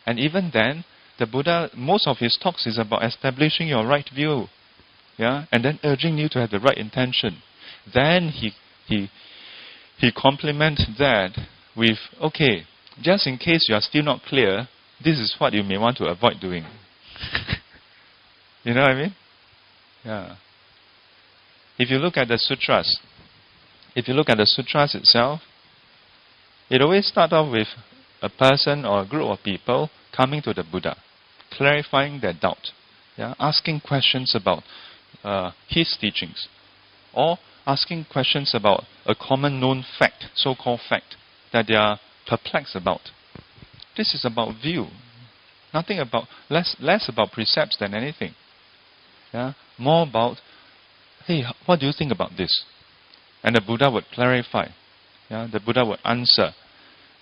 S1: And even then, the Buddha, most of his talks is about establishing your right view, yeah, and then urging you to have the right intention. Then he complements that with, okay, just in case you are still not clear, this is what you may want to avoid doing. You know what I mean? Yeah. If you look at the sutras, itself, it always starts off with a person or a group of people coming to the Buddha, clarifying their doubt, yeah, asking questions about his teachings, or asking questions about a common known fact, so-called fact, that they are perplexed about. This is about view, nothing about less about precepts than anything. Yeah, more about, hey, what do you think about this? And the Buddha would clarify. Yeah, the Buddha would answer.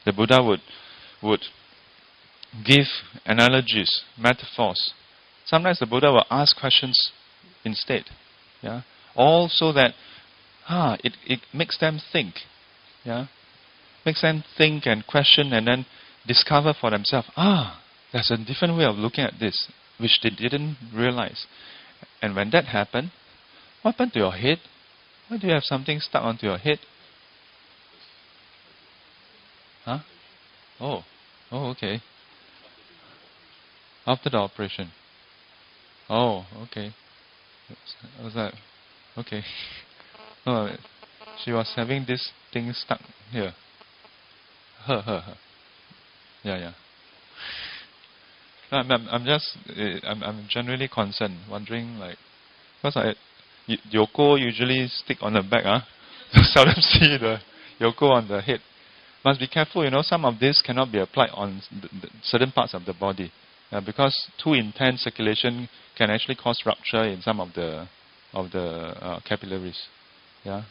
S1: The Buddha would give analogies, metaphors. Sometimes the Buddha will ask questions instead. Yeah, all so that it makes them think. Yeah, makes them think and question and then discover for themselves. There's a different way of looking at this, which they didn't realize. And when that happened, what happened to your head? Why do you have something stuck onto your head? Huh? Oh, okay. After the operation. Oh, okay. Was that okay? Oh, she was having this thing stuck here. Her. Yeah. I'm generally concerned, wondering because Yoko usually stick on the back, seldom see the Yoko on the head. Must be careful, some of this cannot be applied on certain parts of the body, because too intense circulation can actually cause rupture in some of the capillaries. Yeah,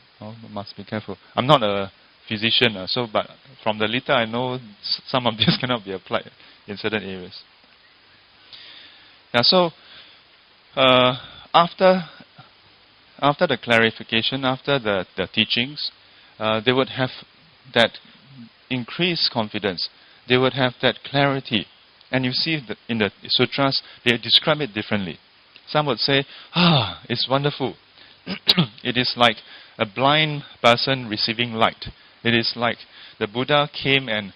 S1: must be careful. I'm not a physician, but from the little I know, some of this cannot be applied in certain areas. Yeah, so after the clarification, after the teachings, they would have that increased confidence. They would have that clarity. And you see that in the sutras, they describe it differently. Some would say, it's wonderful. It is like a blind person receiving light. It is like the Buddha came and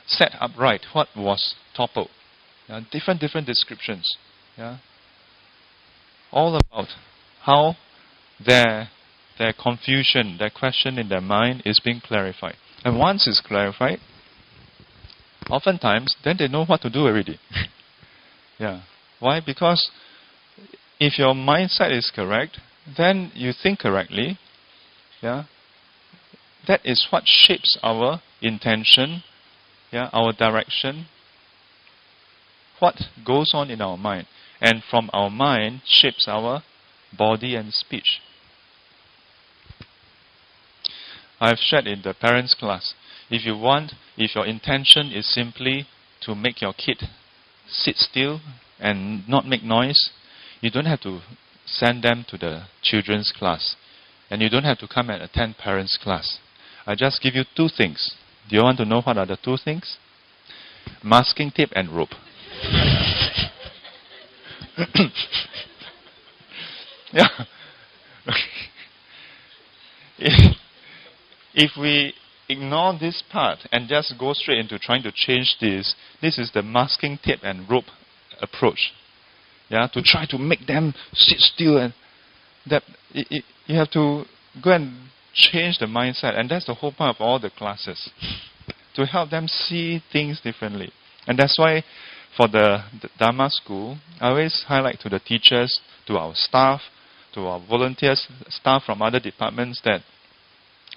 S1: set upright what was toppled. Different descriptions. Yeah, all about how their confusion, their question in their mind is being clarified. And once it's clarified, oftentimes then they know what to do already. Yeah. Why? Because if your mindset is correct, then you think correctly. Yeah. That is what shapes our intention, yeah, our direction, what goes on in our mind. And from our mind shapes our body and speech. I've shared in the parents' class. If your intention is simply to make your kid sit still and not make noise, you don't have to send them to the children's class. And you don't have to come and attend parents' class. I just give you two things. Do you want to know what are the two things? Masking tape and rope. Yeah. If we ignore this part and just go straight into trying to change this is the masking tape and rope approach. Yeah, to try to make them sit still, and that you have to go and change the mindset, and that's the whole point of all the classes, to help them see things differently. And that's why for the Dharma school, I always highlight to the teachers, to our staff, to our volunteers, staff from other departments, that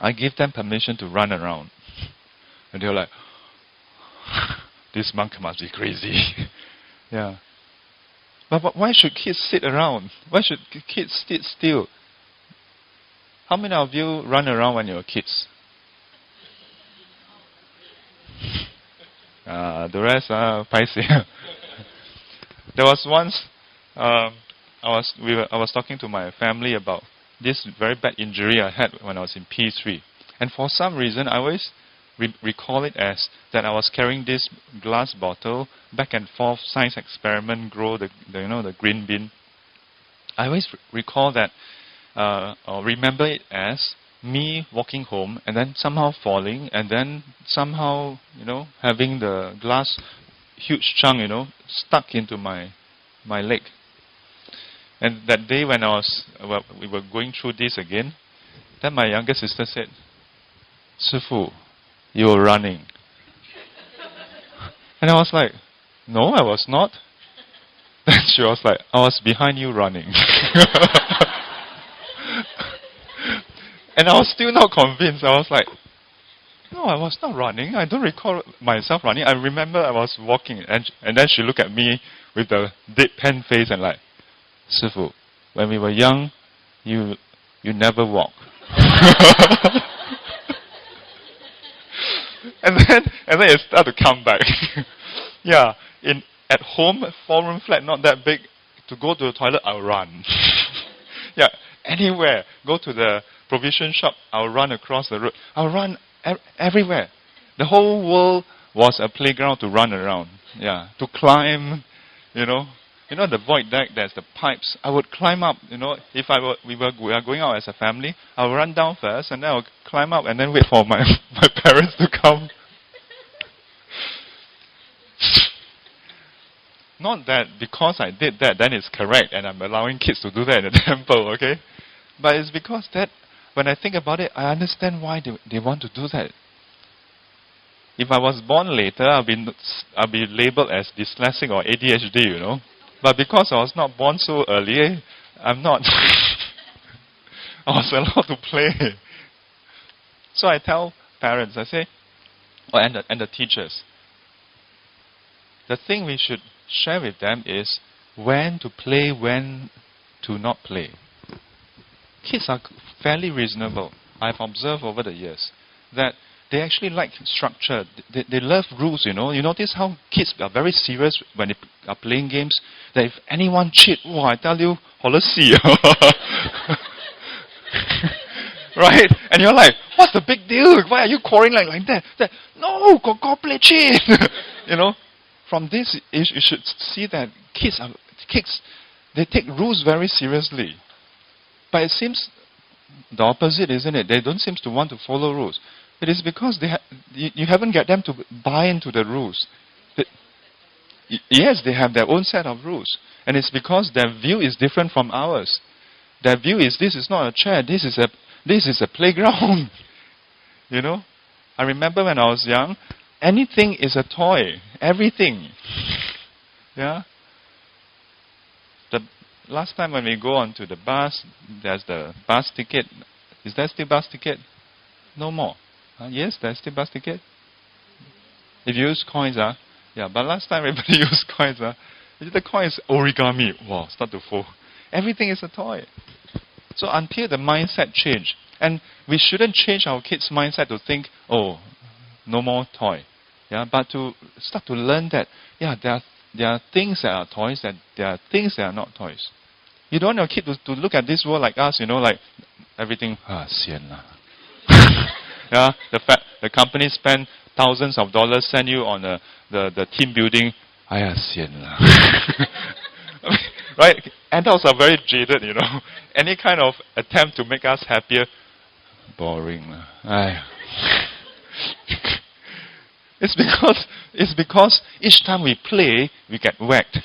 S1: I give them permission to run around. And they're like, this monk must be crazy. Yeah. But why should kids sit around? Why should kids sit still? How many of you run around when you were kids? The rest are paiseh. There was once I was talking to my family about this very bad injury I had when I was in P3, and for some reason I always recall it as that I was carrying this glass bottle back and forth, science experiment, grow the green bean. I always recall that or remember it as me walking home and then somehow falling, and then somehow having the glass huge chunk stuck into my leg. And that day when we were going through this again, then my younger sister said, "Sifu, you were running." And I was like, "No, I was not." Then she was like, "I was behind you running." And I was still not convinced. I was like, "No, I was not running. I don't recall myself running. I remember I was walking." And then she looked at me with a deadpan face and like, "Sifu, when we were young, you never walk." and then it started to come back. Yeah, at home, 4-room flat, not that big. To go to the toilet, I'll run. Yeah, anywhere. Go to the provision shop, I'll run across the road. I'll run everywhere. The whole world was a playground to run around. Yeah, to climb, the void deck, there's the pipes. I would climb up, if we are going out as a family, I would run down first, and then I would climb up and then wait for my parents to come. Not that because I did that, then it's correct, and I'm allowing kids to do that in the temple, okay? But it's because that, when I think about it, I understand why they want to do that. If I was born later, I'll be labeled as dyslexic or ADHD, But because I was not born so early, I'm not. I was allowed to play. So I tell parents, I say, and the teachers, the thing we should share with them is when to play, when to not play. Kids are fairly reasonable. I've observed over the years that they actually like structure. They love rules, You notice how kids are very serious when they are playing games. That if anyone cheat, I tell you, see. Right? And you're like, what's the big deal? Why are you quarreling like that? No, go play cheat. From this, you should see that kids, they take rules very seriously. But it seems the opposite, isn't it? They don't seem to want to follow rules. It is because you haven't got them to buy into the rules. Yes, they have their own set of rules. And it's because their view is different from ours. Their view is, this is not a chair, this is a playground. I remember when I was young, anything is a toy. Everything. Yeah? The last time when we go onto the bus, there's the bus ticket. Is there still bus ticket? No more. Yes, there's still bus ticket. If you use coins, yeah, but last time everybody used coins, the coin is origami. Wow, start to fold. Everything is a toy. So until the mindset change, and we shouldn't change our kids' mindset to think, oh, no more toy. Yeah, but to start to learn that, yeah, there are things that are toys, and there are things that are not toys. You don't want your kid to look at this world like us, like everything, sian lah. Yeah, the company spend thousands of dollars, send you on the team building, sian lah. Right? Adults are very jaded, Any kind of attempt to make us happier, boring lah. It's because each time we play, we get whacked.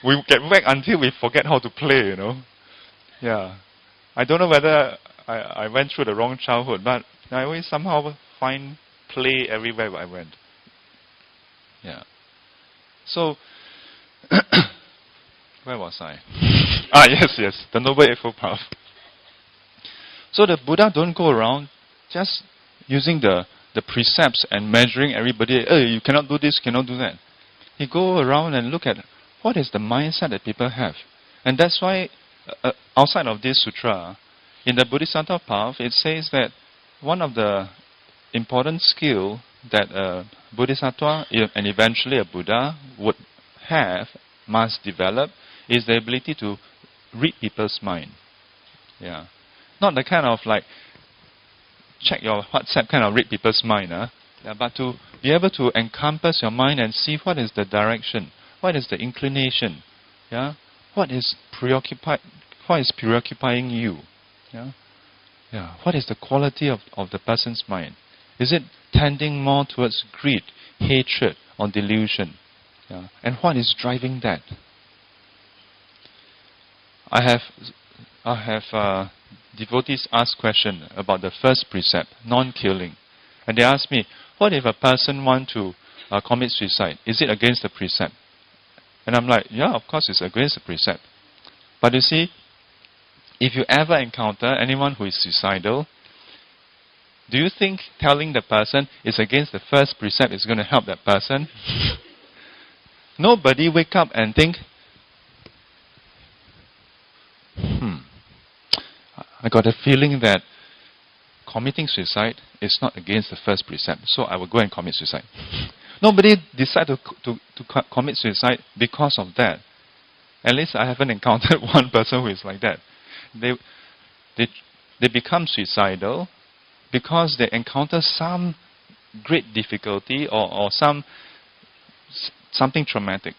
S1: We get whacked until we forget how to play, Yeah. I don't know whether I went through the wrong childhood, but I always somehow find play everywhere I went. Yeah. So, where was I? Yes, the Noble Eightfold Path. So the Buddha don't go around just using the precepts and measuring everybody. Hey, you cannot do this, cannot do that. He go around and look at what is the mindset that people have. And that's why, outside of this sutra, in the Bodhisattva path, it says that one of the important skill that a Bodhisattva and eventually a Buddha would have, must develop, is the ability to read people's mind. Yeah. Not the kind of like, check your WhatsApp kind of read people's mind, but to be able to encompass your mind and see what is the direction, what is the inclination, what is preoccupying you, what is the quality of the person's mind. Is it tending more towards greed, hatred, or delusion? And what is driving that? I have devotees ask question about the first precept, non-killing. And they ask me, what if a person want to commit suicide? Is it against the precept? And I'm like, yeah, of course it's against the precept. But you see, if you ever encounter anyone who is suicidal, do you think telling the person is against the first precept is going to help that person? Nobody wake up and think, I got a feeling that committing suicide is not against the first precept, so I will go and commit suicide. Nobody decide to commit suicide because of that. At least I haven't encountered one person who is like that. They become suicidal because they encounter some great difficulty or something traumatic.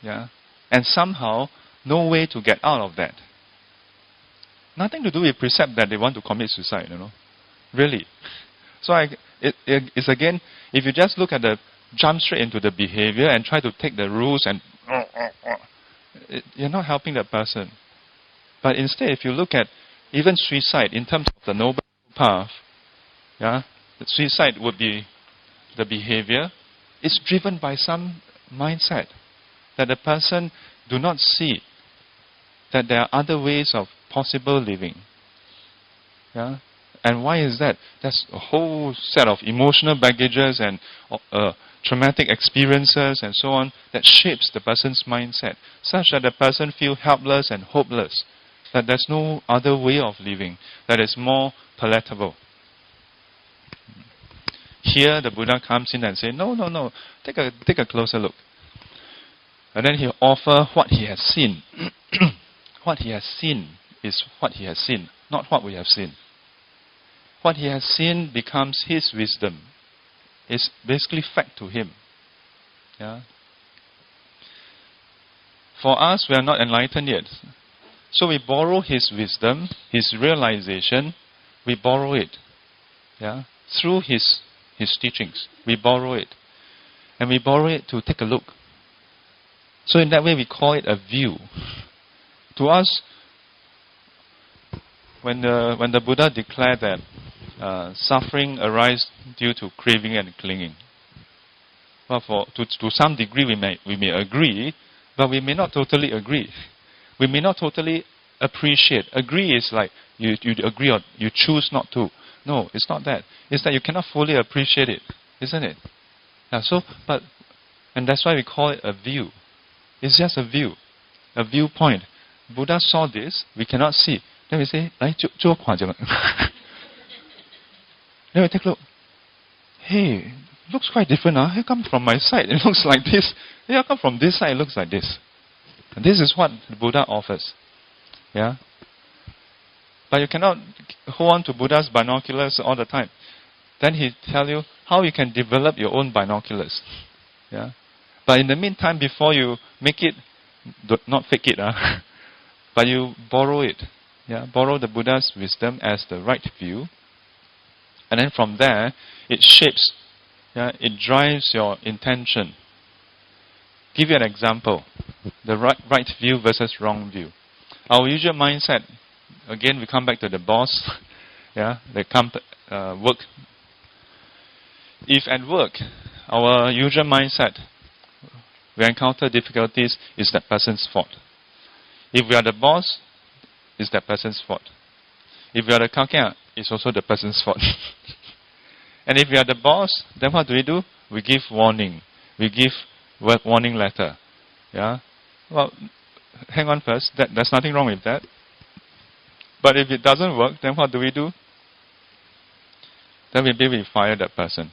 S1: Yeah? And somehow, no way to get out of that. Nothing to do with precept that they want to commit suicide, Really. So it's again, if you just look at jump straight into the behavior and try to take the rules and you're not helping that person. But instead, if you look at even suicide in terms of the noble path, the suicide would be the behavior. It's driven by some mindset that the person do not see that there are other ways of possible living. And why is that? That's a whole set of emotional baggages and traumatic experiences and so on that shapes the person's mindset, such that the person feels helpless and hopeless, that there's no other way of living that is more palatable. Here the Buddha comes in and says, no, take a closer look. And then he offers what he has seen. What he has seen is what he has seen, not what we have seen. What he has seen becomes his wisdom. It's basically fact to him. For us, we are not enlightened yet. So we borrow his wisdom, his realization, we borrow it. Through his teachings. We borrow it. And we borrow it to take a look. So in that way, we call it a view. To us, when the Buddha declared that suffering arises due to craving and clinging, well, to some degree we may agree, but we may not totally agree. We may not totally appreciate. Agree is like you agree or you choose not to. No, it's not that. It's that you cannot fully appreciate it, isn't it? And that's why we call it a view. It's just a view, a viewpoint. Buddha saw this, we cannot see. Then we say, then we take a look. Hey, looks quite different. How come from my side it looks like this? Hey, how come from this side it looks like this? And this is what the Buddha offers. Yeah? But you cannot hold on to Buddha's binoculars all the time. Then he tell you how you can develop your own binoculars. Yeah? But in the meantime, before you make it, not fake it, but you borrow it. Yeah? Borrow the Buddha's wisdom as the right view. And then from there, it shapes, it drives your intention. Give you an example. The right view versus wrong view. Our usual mindset, again we come back to the boss, work. If at work, our usual mindset, we encounter difficulties, it's that person's fault. If we are the boss, it's that person's fault. If we are the kakya, it's also the person's fault. And if we are the boss, then what do? We give warning. We give warning letter. Yeah? Well, hang on first. There's nothing wrong with that. But if it doesn't work, then what do? Then maybe we fire that person.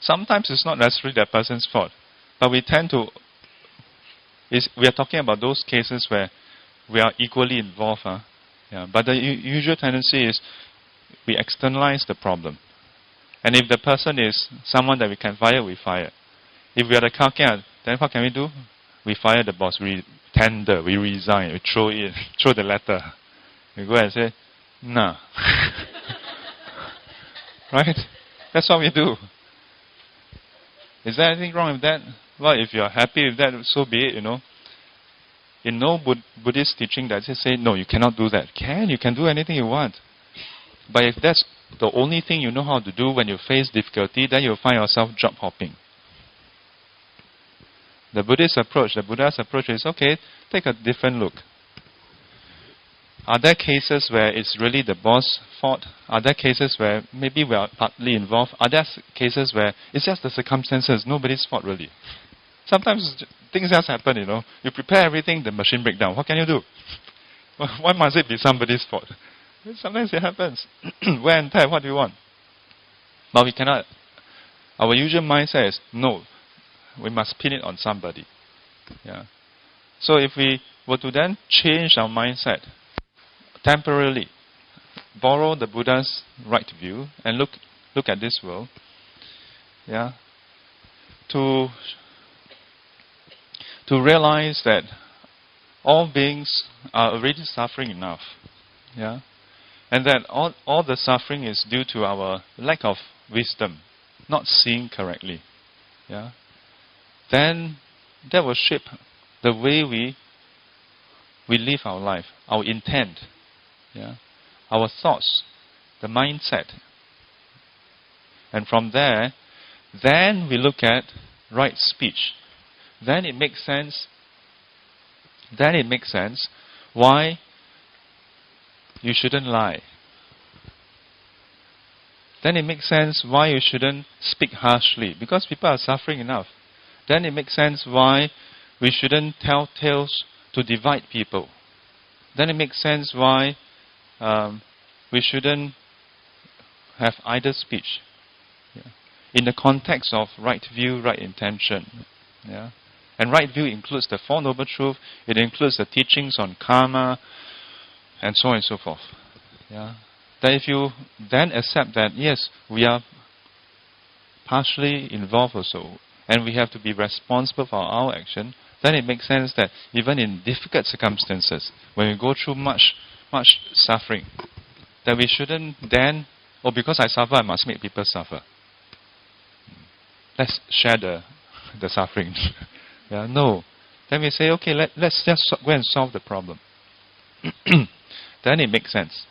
S1: Sometimes it's not necessarily that person's fault. But we tend to... we are talking about those cases where we are equally involved. But the usual tendency is we externalize the problem. And if the person is someone that we can fire, we fire. If we are the kakya, then what can we do? We fire the boss, we tender, we resign, we throw the letter. We go and say, nah. Right? That's what we do. Is there anything wrong with that? Well, if you are happy with that, so be it, In no Buddhist teaching that say, no, you cannot do that. You can do anything you want. But if that's the only thing you know how to do when you face difficulty, then you'll find yourself job hopping. The Buddhist approach, the Buddha's approach is, okay, take a different look. Are there cases where it's really the boss' fault? Are there cases where maybe we are partly involved? Are there cases where it's just the circumstances, nobody's fault really? Sometimes things just happen, You prepare everything, the machine breaks down. What can you do? Why must it be somebody's fault? Sometimes it happens. Wear and tear, what do you want? But we cannot. Our usual mindset is, no, we must pin it on somebody. Yeah. So if we were to then change our mindset, temporarily, borrow the Buddha's right view and look at this world, to realize that all beings are already suffering enough, and that all the suffering is due to our lack of wisdom, not seeing correctly, then that will shape the way we live our life, our intent, our thoughts, the mindset. And from there, then we look at right speech. Then it makes sense why you shouldn't lie. Then it makes sense why you shouldn't speak harshly, because people are suffering enough. Then it makes sense why we shouldn't tell tales to divide people. Then it makes sense why we shouldn't have idle speech. In the context of right view, right intention. And right view includes the Four Noble Truths, it includes the teachings on karma, and so on and so forth. That if you then accept that, yes, we are partially involved also, and we have to be responsible for our action, then it makes sense that even in difficult circumstances, when we go through much suffering, that we shouldn't then, because I suffer, I must make people suffer. Let's share the suffering. No. Then we say, okay, let's just go and solve the problem. Then it makes sense.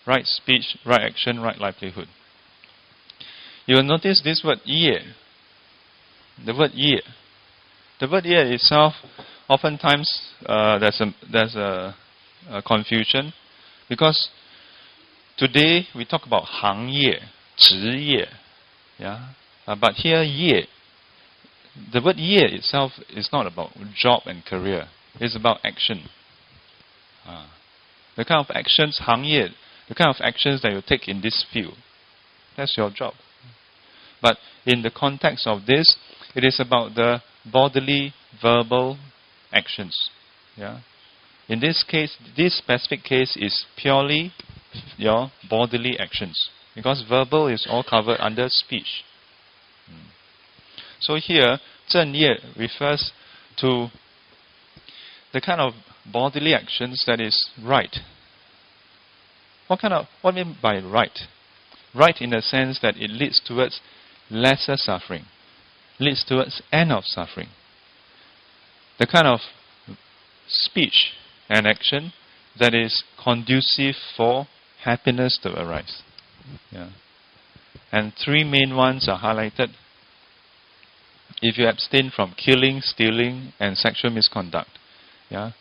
S1: Right speech, right action, right livelihood. You will notice this word ye. The word ye. The word ye itself, oftentimes there's a confusion, because today we talk about hang ye, zhi ye, but here ye, the word ye itself is not about job and career. It's about action. The kind of actions, 行业, the kind of actions that you take in this field, that's your job. But in the context of this, it is about the bodily, verbal actions. Yeah. In this case, this specific case is purely your bodily actions, because verbal is all covered under speech. So here, 正业 refers to the kind of bodily actions that is right. What do you mean by right? Right in the sense that it leads towards lesser suffering, leads towards end of suffering. The kind of speech and action that is conducive for happiness to arise. Yeah. And three main ones are highlighted. If you abstain from killing, stealing, and sexual misconduct, yeah,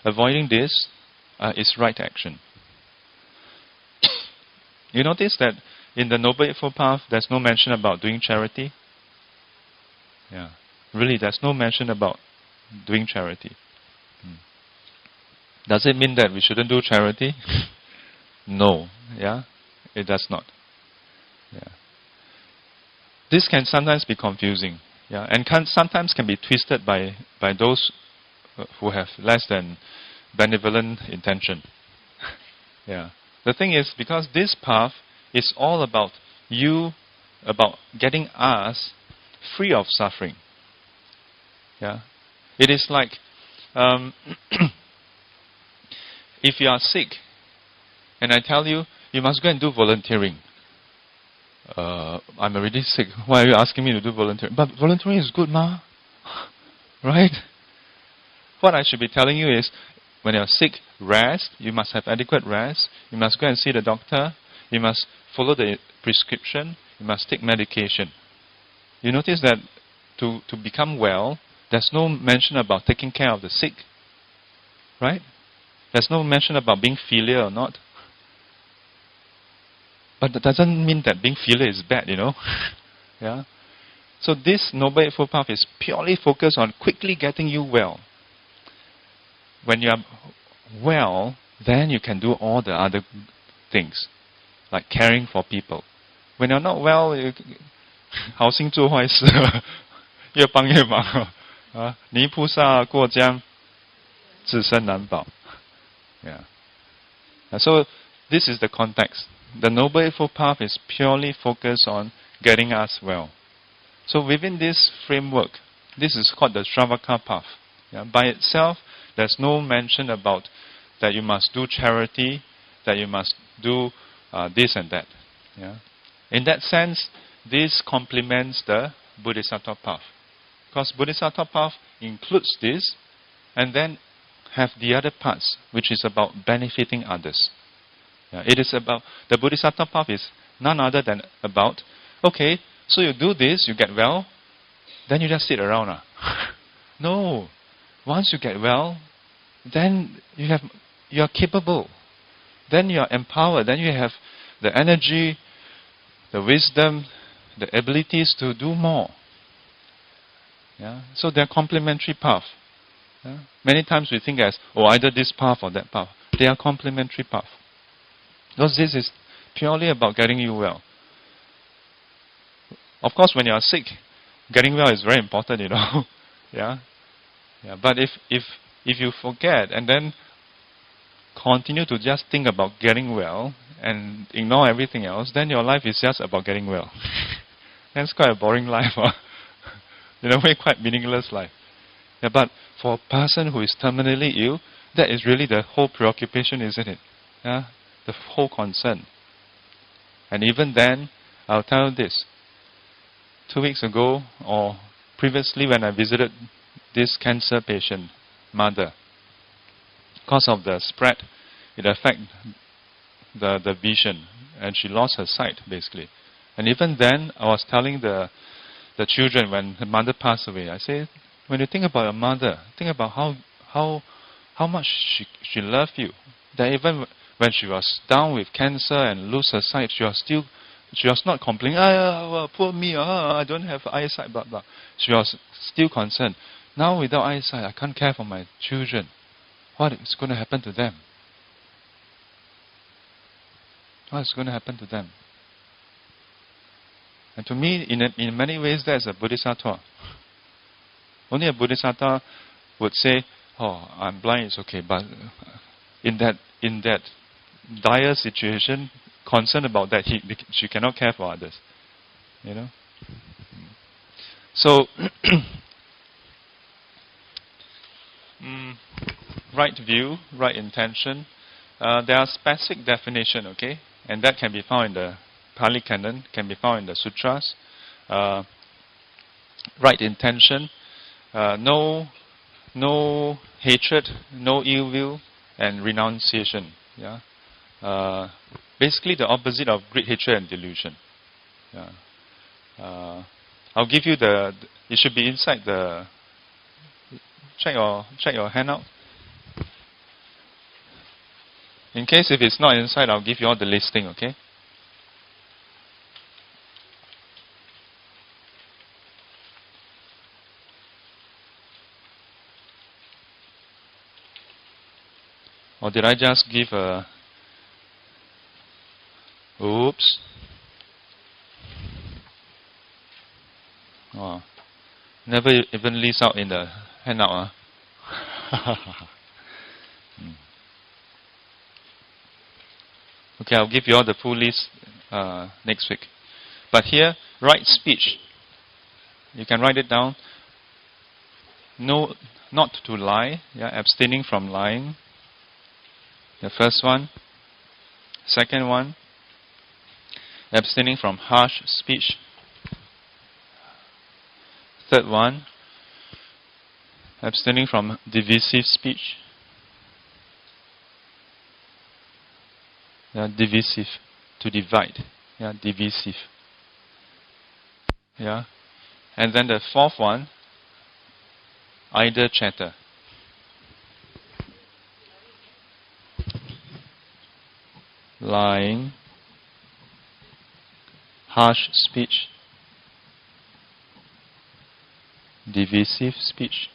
S1: avoiding this is right action. You notice that in the Noble Eightfold Path, there's no mention about doing charity. Yeah, really, there's no mention about doing charity. Does it mean that we shouldn't do charity? No, yeah, it does not. Yeah. This can sometimes be confusing, yeah, and sometimes can be twisted by those who have less than benevolent intention. Yeah. The thing is, because this path is all about getting us free of suffering. Yeah. It is like if you are sick and I tell you, you must go and do volunteering. I'm already sick. Why are you asking me to do volunteering? But volunteering is good, ma. Right? What I should be telling you is, when you're sick, rest. You must have adequate rest. You must go and see the doctor. You must follow the prescription. You must take medication. You notice that to become well, there's no mention about taking care of the sick. Right? There's no mention about being filial or not. But that doesn't mean that being filial is bad, Yeah. So this Noble Eightfold Path is purely focused on quickly getting you well. When you are well, then you can do all the other things, like caring for people. When you're not well, 好心做坏事，越帮越忙。泥菩萨过江，自身难保。Yeah. So this is the context. The Noble Eightfold Path is purely focused on getting us well. So within this framework, this is called the Shravaka Path. Yeah, by itself, there's no mention about that you must do charity, that you must do this and that. Yeah. In that sense, this complements the Bodhisattva path. Because Bodhisattva path includes this, and then have the other parts, which is about benefiting others. Yeah, it is about, the Bodhisattva path is none other than about, okay, so you do this, you get well, then you just sit around. No. Once you get well, then you are capable. Then you are empowered. Then you have the energy, the wisdom, the abilities to do more. Yeah? So they are complementary paths. Yeah? Many times we think as, either this path or that path. They are complementary paths. Because this is purely about getting you well. Of course, when you are sick, getting well is very important, Yeah. Yeah. But if you forget and then continue to just think about getting well and ignore everything else, then your life is just about getting well. That's quite a boring life. In a way, quite meaningless life. Yeah, but for a person who is terminally ill, that is really the whole preoccupation, isn't it? Yeah? The whole concern. And even then, I'll tell you this. 2 weeks ago, or previously when I visited this cancer patient, mother, because of the spread, it affected the vision, and she lost her sight, basically. And even then, I was telling the children when her mother passed away, I said, when you think about your mother, think about how much she loved you. That even when she was down with cancer and lose her sight, she was still She was not complaining, well, poor me, I don't have eyesight, blah, blah. She was still concerned. Now without eyesight, I can't care for my children. What is going to happen to them? What is going to happen to them? And to me, in many ways, that's a bodhisattva. Only a bodhisattva would say, oh, I'm blind, it's okay. But in that dire situation, concerned about that, she cannot care for others. You know? So, right view, right intention. There are specific definition, okay? And that can be found in the Pali Canon, can be found in the Sutras. Right intention, no hatred, no ill will, and renunciation. Yeah, basically the opposite of greed, hatred, and delusion. Yeah. I'll give you it should be inside the. Check your handout. In case if it's not inside, I'll give you all the listing. Okay. Or did I just give a... Oops. Oh, never even list out in the handout. Okay, I'll give you all the full list next week. But here, right speech. You can write it down. No, not to lie. Yeah, abstaining from lying. The first one. Second one, abstaining from harsh speech. Third one, abstaining from divisive speech. Yeah, divisive, to divide. Yeah, divisive. Yeah, and then the fourth one, idle chatter. Lying, harsh speech, divisive speech,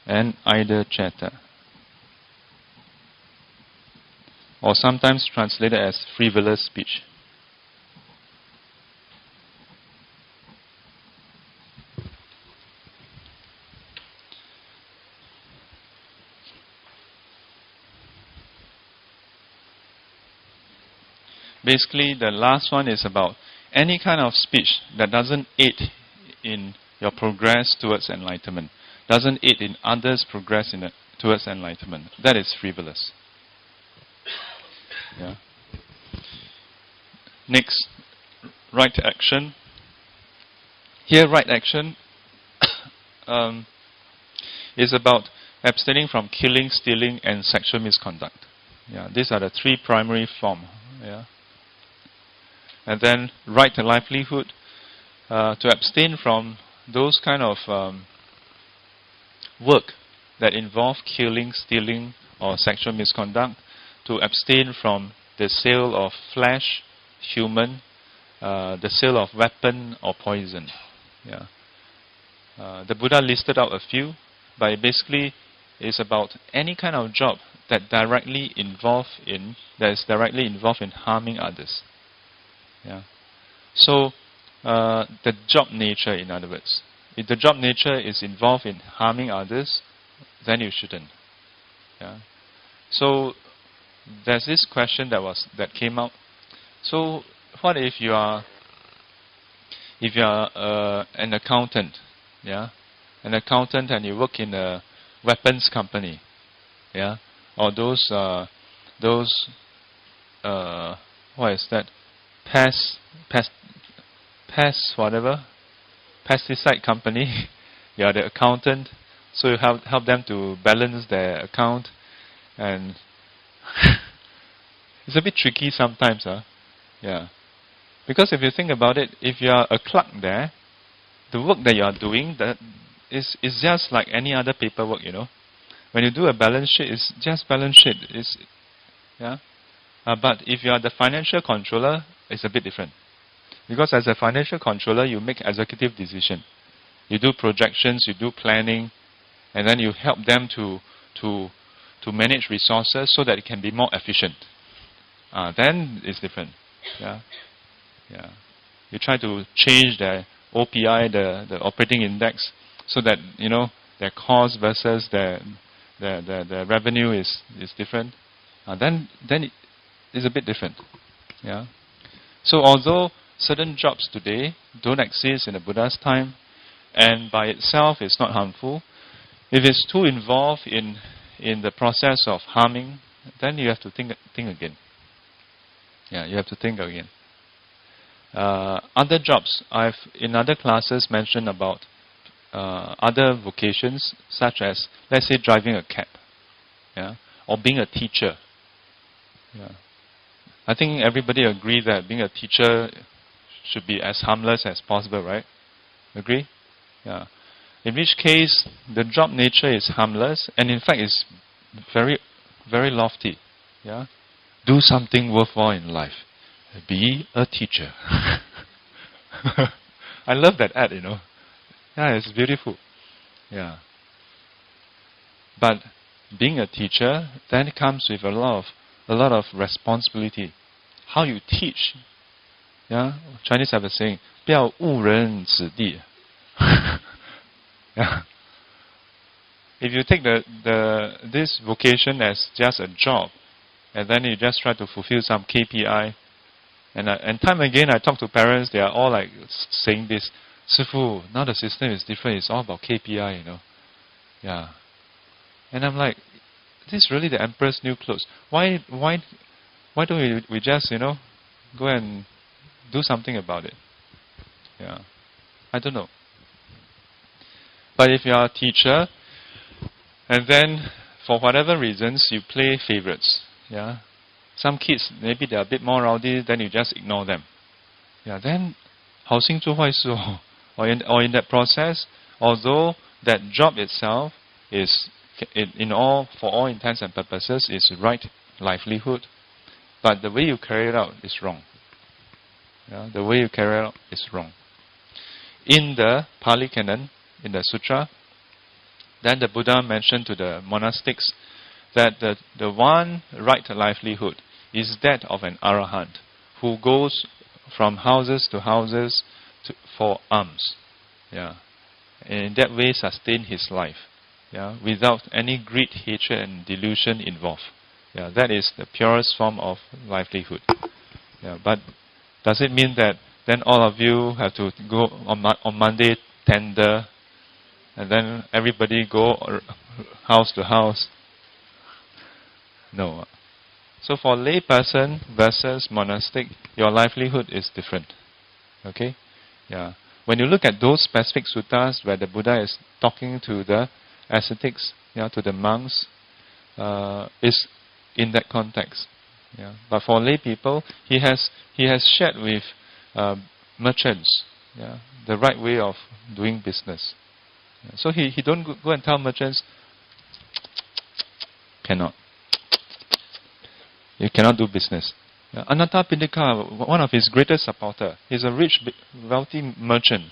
S1: and idle chatter, or sometimes translated as frivolous speech. Basically, the last one is about any kind of speech that doesn't aid in your progress towards enlightenment, doesn't aid in others' progress towards enlightenment. That is frivolous. Yeah. Next, right action. Here, right action is about abstaining from killing, stealing, and sexual misconduct. Yeah, these are the three primary forms. Yeah. And then right livelihood, to abstain from those kind of work that involve killing, stealing, or sexual misconduct, to abstain from the sale of flesh, human, the sale of weapon or poison. Yeah. The Buddha listed out a few, but it basically is about any kind of job that is directly involved in harming others. Yeah. So the job nature, in other words, if the job nature is involved in harming others, then you shouldn't. Yeah. So there's this question that came out. So what if you are an accountant, yeah, an accountant, and you work in a weapons company, yeah, or those what is that? Pest, whatever, pesticide company. You are the accountant, so you help them to balance their account, and it's a bit tricky sometimes, yeah. Because if you think about it, if you are a clerk there, the work that you are doing that is just like any other paperwork, you know. When you do a balance sheet, it's just balance sheet. Yeah. But if you are the financial controller, it's a bit different. Because as a financial controller, you make executive decision. You do projections, you do planning, and then you help them to manage resources so that it can be more efficient. Then it's different. Yeah. Yeah. You try to change the OPI, the operating index, so that their cost versus the revenue is different. Then it is a bit different. Yeah. So although certain jobs today don't exist in the Buddha's time, and by itself is not harmful, if it's too involved in the process of harming, then you have to think again. Yeah, you have to think again. Other jobs, I've in other classes mentioned about other vocations, such as, let's say, driving a cab, yeah, or being a teacher. Yeah. I think everybody agrees that being a teacher should be as harmless as possible, right? Agree? Yeah. In which case, the job nature is harmless, and in fact is very, very lofty. Yeah. Do something worthwhile in life. Be a teacher. I love that ad, Yeah, it's beautiful. Yeah. But being a teacher then comes with a lot of responsibility. How you teach. Yeah, Chinese have a saying, 不要误人子弟. Yeah. If you take this vocation as just a job, and then you just try to fulfill some KPI, and time again I talk to parents, they are all like saying this, 师父, now the system is different, it's all about KPI, Yeah. And I'm like, this is really the emperor's new clothes. Why don't we just, go and do something about it? Yeah. I don't know. But if you are a teacher, and then for whatever reasons you play favorites, yeah. Some kids, maybe they're a bit more rowdy, then you just ignore them. Yeah, then 好心做坏事哦. Or in that process, although that job itself is for all intents and purposes is right livelihood, but the way you carry it out is wrong. Yeah, the way you carry it out is wrong. In the Pali Canon, in the Sutra, then the Buddha mentioned to the monastics that the one right livelihood is that of an arahant who goes from houses to houses for alms. Yeah. And in that way sustain his life. Yeah, without any greed, hatred and delusion involved. Yeah, that is the purest form of livelihood. Yeah, but does it mean that then all of you have to go on Monday tender, and then everybody go house to house? No. So for lay person versus monastic, your livelihood is different. Okay? Yeah. When you look at those specific suttas where the Buddha is talking to the ascetics, to the monks, is in that context. Yeah. But for lay people, he has shared with merchants, the right way of doing business. Yeah. So he don't go and tell merchants, cannot. You cannot do business. Anatta Pindika, one of his greatest supporter, he's a rich, wealthy merchant.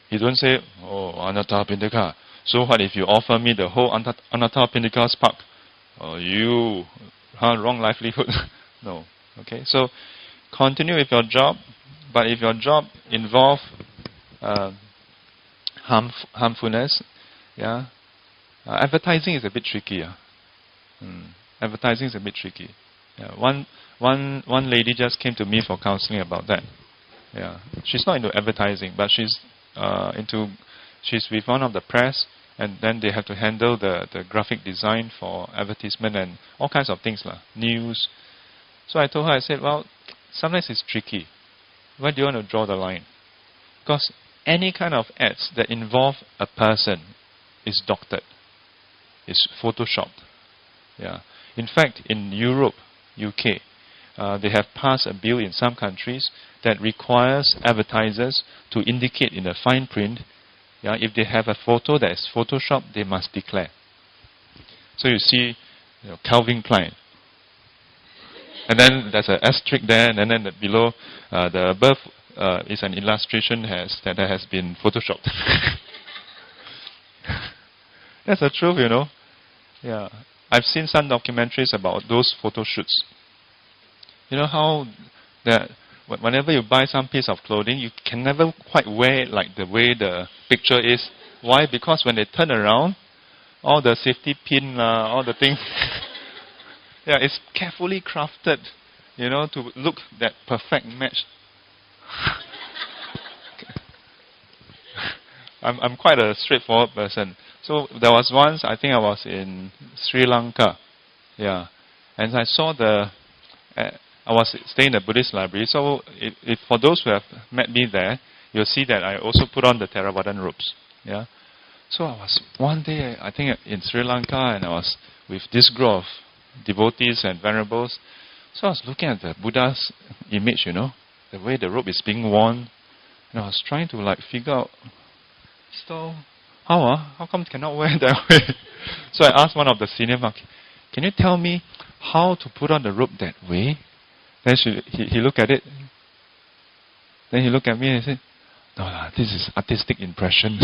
S1: He don't say, oh, Anatta Pindika, so what if you offer me the whole Anatta Pindika's park? You, wrong livelihood. No. Okay, so continue with your job, but if your job involves harmfulness, advertising is a bit tricky. Advertising is a bit tricky. Yeah, one lady just came to me for counseling about that. Yeah, she's not into advertising, but she's with one of the press, and then they have to handle the graphic design for advertisement and all kinds of things, news. So I told her, I said, well, sometimes it's tricky. Where do you want to draw the line? Because any kind of ads that involve a person is doctored, is photoshopped. Yeah. In fact, in Europe, UK, they have passed a bill in some countries that requires advertisers to indicate in the fine print, if they have a photo that is photoshopped, they must declare. So you see, Calvin Klein, And then there's an asterisk there, and then below, the above is an illustration that has been photoshopped. That's the truth, you know. Yeah, I've seen some documentaries about those photo shoots. You know how that whenever you buy some piece of clothing, you can never quite wear it like the way the picture is. Why? Because when they turn around, all the safety pin, all the things, yeah, it's carefully crafted, you know, to look that perfect match. I'm quite a straightforward person. So there was once, I think I was in Sri Lanka, yeah, and I saw I was staying in the Buddhist library. So if for those who have met me there, you'll see that I also put on the Theravadan robes, yeah. So I was one day, I think in Sri Lanka, and I was with this group of devotees and venerables. So I was looking at the Buddha's image, you know, the way the robe is being worn, and I was trying to like figure out, so how come cannot wear that way? So I asked one of the senior monks, can you tell me how to put on the robe that way? Then he looked at it. Then he looked at me and he said, no, this is artistic impression.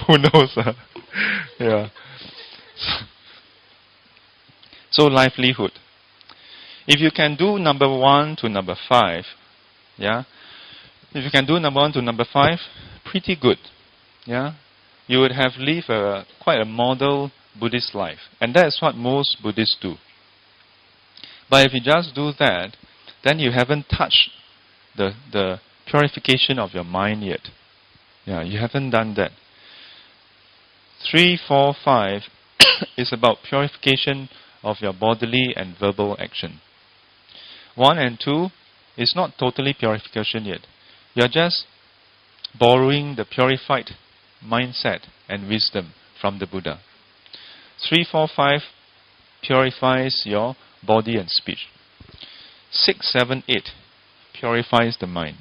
S1: Who knows? Yeah. So livelihood. If you can do number 1 to number 5, yeah. If you can do number 1 to number 5, pretty good, yeah. You would have lived quite a model Buddhist life, and that's what most Buddhists do. But if you just do that, then you haven't touched the purification of your mind yet. Yeah, you haven't done that. 3, 4, 5 is about purification of your bodily and verbal action. 1 and 2 is not totally purification yet. You are just borrowing the purified mindset and wisdom from the Buddha. 3, 4, 5 purifies your body and speech. 6, 7, 8 purifies the mind.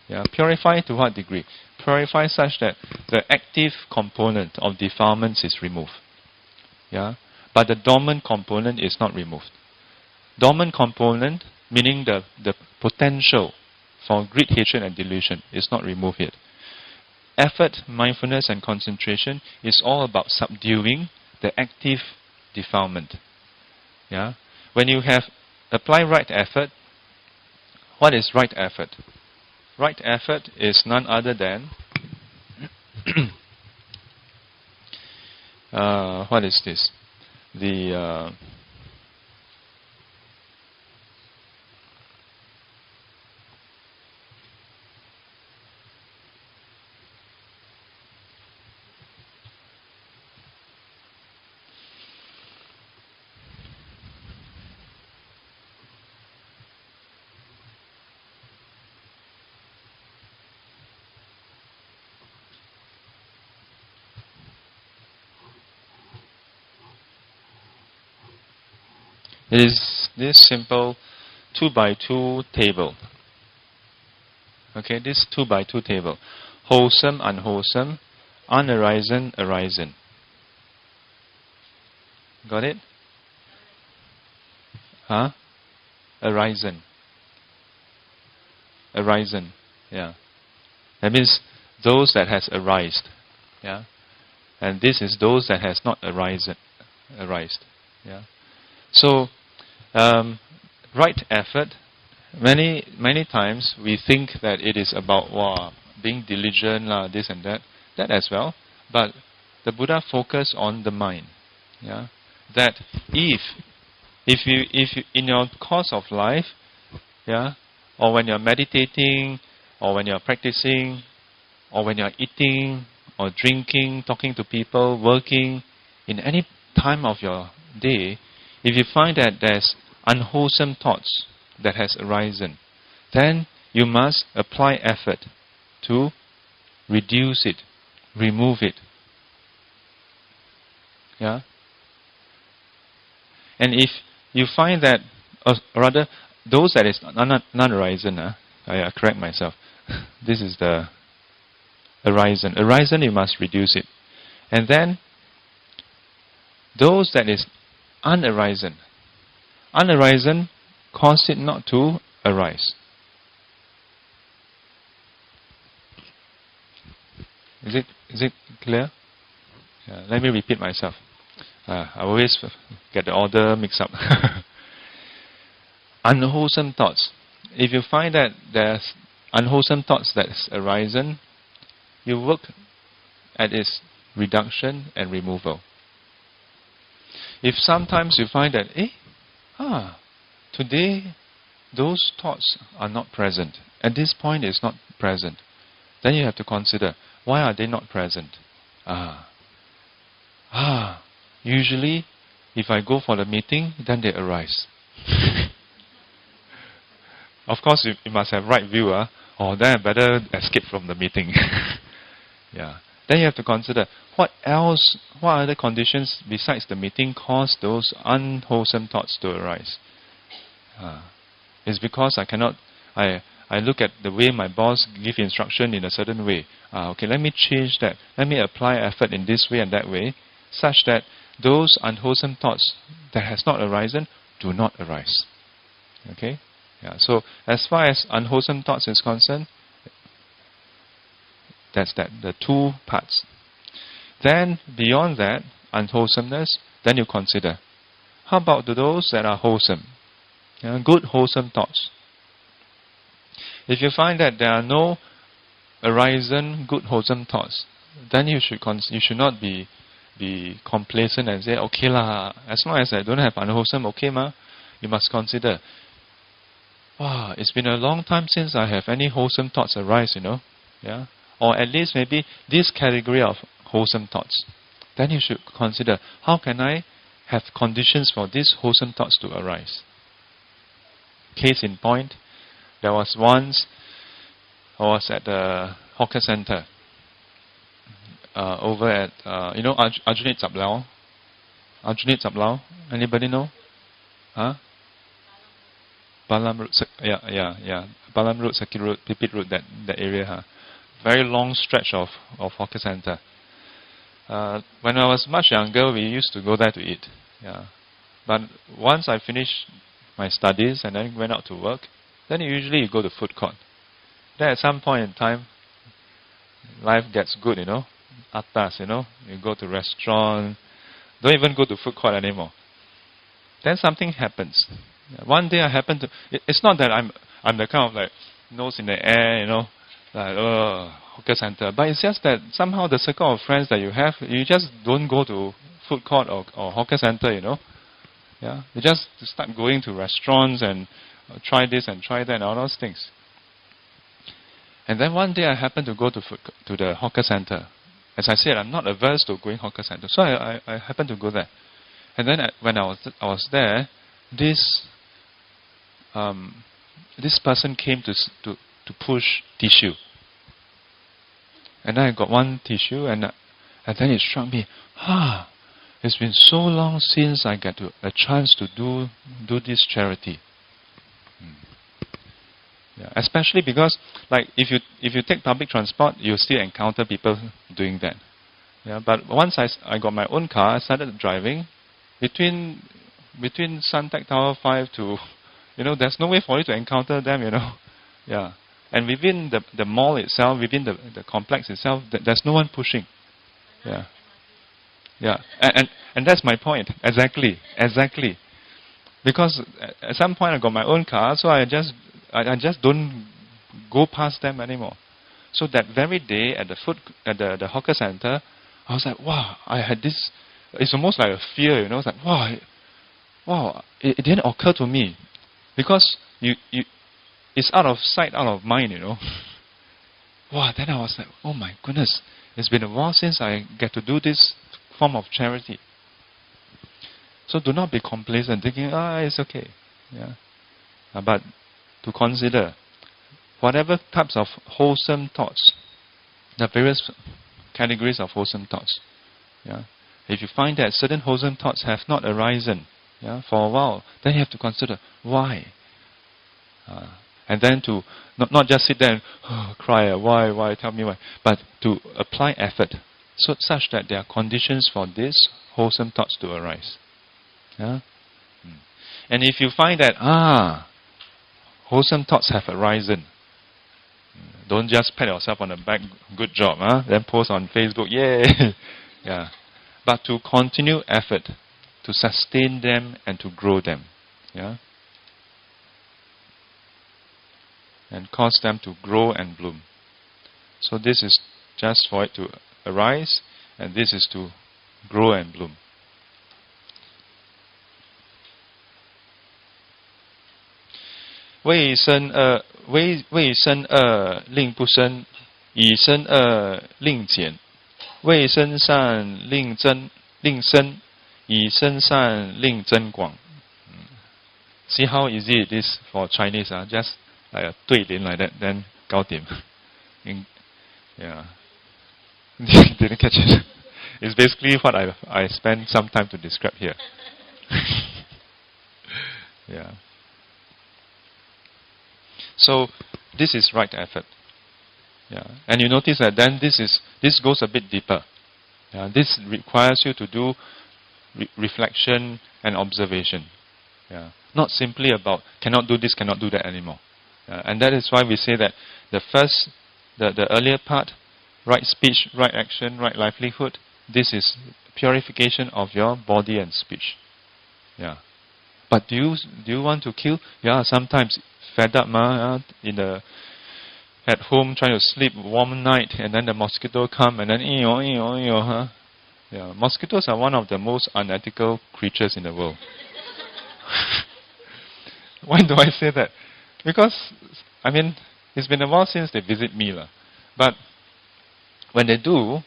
S1: Yeah, purify to what degree? Purify such that the active component of defilements is removed. Yeah, but the dormant component is not removed. Dormant component, meaning the potential for greed, hatred and delusion, is not removed yet. Effort, mindfulness and concentration is all about subduing the active defilement. Yeah? When you have applied right effort, what is right effort? Right effort is none other than what is this? It is this simple 2 by 2 table. Okay, this 2 by 2 table. Wholesome, unwholesome, unarisen, arisen. Got it? Huh? Arisen. Arisen. Yeah. That means those that has arised. Yeah. And this is those that has not arised. Yeah. So, right effort, many times we think that it is about being diligent, this and that as well. But the Buddha focused on the mind. Yeah, that if you in your course of life, yeah, or when you're meditating, or when you're practicing, or when you're eating, or drinking, talking to people, working, in any time of your day, if you find that there's unwholesome thoughts that has arisen, then you must apply effort to reduce it, remove it. Yeah? And if you find that, or rather, those that is not arisen, I correct myself. This is the arisen. Arisen, you must reduce it. And then those that is unarisen cause it not to arise. Is it clear? Let me repeat myself. I always get the order mixed up. Unwholesome thoughts. If you find that there's unwholesome thoughts that's arisen, you work at its reduction and removal. If sometimes you find that, today those thoughts are not present, at this point it's not present, then you have to consider, why are they not present? Usually if I go for the meeting, then they arise. Of course, you must have right view, then I better escape from the meeting. Then you have to consider, what other conditions besides the meeting cause those unwholesome thoughts to arise? It's because I look at the way my boss give instruction in a certain way. Okay, let me change that. Let me apply effort in this way and that way, such that those unwholesome thoughts that has not arisen do not arise. Okay? So as far as unwholesome thoughts is concerned, that's the two parts. Then beyond that, unwholesomeness, then you consider, how about those that are wholesome? Good wholesome thoughts. If you find that there are no arisen good wholesome thoughts, then you should not be complacent and say, okay lah, as long as I don't have unwholesome, okay ma. You must consider, it's been a long time since I have any wholesome thoughts arise, or at least maybe this category of wholesome thoughts. Then you should consider, how can I have conditions for these wholesome thoughts to arise? Case in point, there was once I was at the hawker center over at Arjunit Zablao. Arjunit Zablao, anybody know? Balam Road, Balam Road, Circuit Road, Pipit Road, that area. Very long stretch of hawker center. When I was much younger, we used to go there to eat. But once I finished my studies and then went out to work, then usually you go to food court. Then at some point in time, life gets good, atas, you go to restaurant, don't even go to food court anymore. Then something happens. One day I happen to, it's not that I'm the kind of like nose in the air, like hawker center, but it's just that somehow the circle of friends that you have, you just don't go to food court or hawker center, You just start going to restaurants and try this and try that and all those things. And then one day I happened to go to the hawker center. As I said, I'm not averse to going hawker center, so I happened to go there. And then when I was there, this person came to push tissue. And then I got one tissue, and then it struck me, it's been so long since I get a chance to do this charity. Especially because, like, if you take public transport, you still encounter people doing that. But once I got my own car, I started driving between Suntec Tower 5 to, there's no way for you to encounter them, And within the mall itself, within the complex itself, there's no one pushing. And that's my point. Exactly. Because at some point I got my own car, so I just don't go past them anymore. So that very day at the hawker center, I was like, wow, I had this. It's almost like a fear, It's like, wow, it didn't occur to me, because it's out of sight, out of mind, Wow, then I was like, oh my goodness, it's been a while since I get to do this form of charity. So do not be complacent, thinking, it's okay. But to consider whatever types of wholesome thoughts, the various categories of wholesome thoughts. If you find that certain wholesome thoughts have not arisen for a while, then you have to consider why. And then to not just sit there and cry, why, tell me why, but to apply effort so such that there are conditions for these wholesome thoughts to arise. Yeah? And if you find that, wholesome thoughts have arisen, don't just pat yourself on the back, good job, then post on Facebook, yay! Yeah. But to continue effort, to sustain them and to grow them. Yeah? And cause them to grow and bloom. So this is just for it to arise, and this is to grow and bloom. 未生恶令不生，以生恶令减；未生善令生，以生善令增广。See how easy it is for Chinese, just like a 对联 like that, then 搞掂. Yeah. Didn't catch it. It's basically what I spent some time to describe here. Yeah. So this is right effort. Yeah. And you notice that then this goes a bit deeper. Yeah. This requires you to do reflection and observation. Yeah. Not simply about cannot do this, cannot do that anymore. And that is why we say that the earlier part, right speech, right action, right livelihood, this is purification of your body and speech. Yeah. But do you want to kill? Yeah, sometimes fed up, at home trying to sleep warm night, and then the mosquito come, and then Yeah, mosquitoes are one of the most unethical creatures in the world. Why do I say that? Because it's been a while since they visit me, but when they do,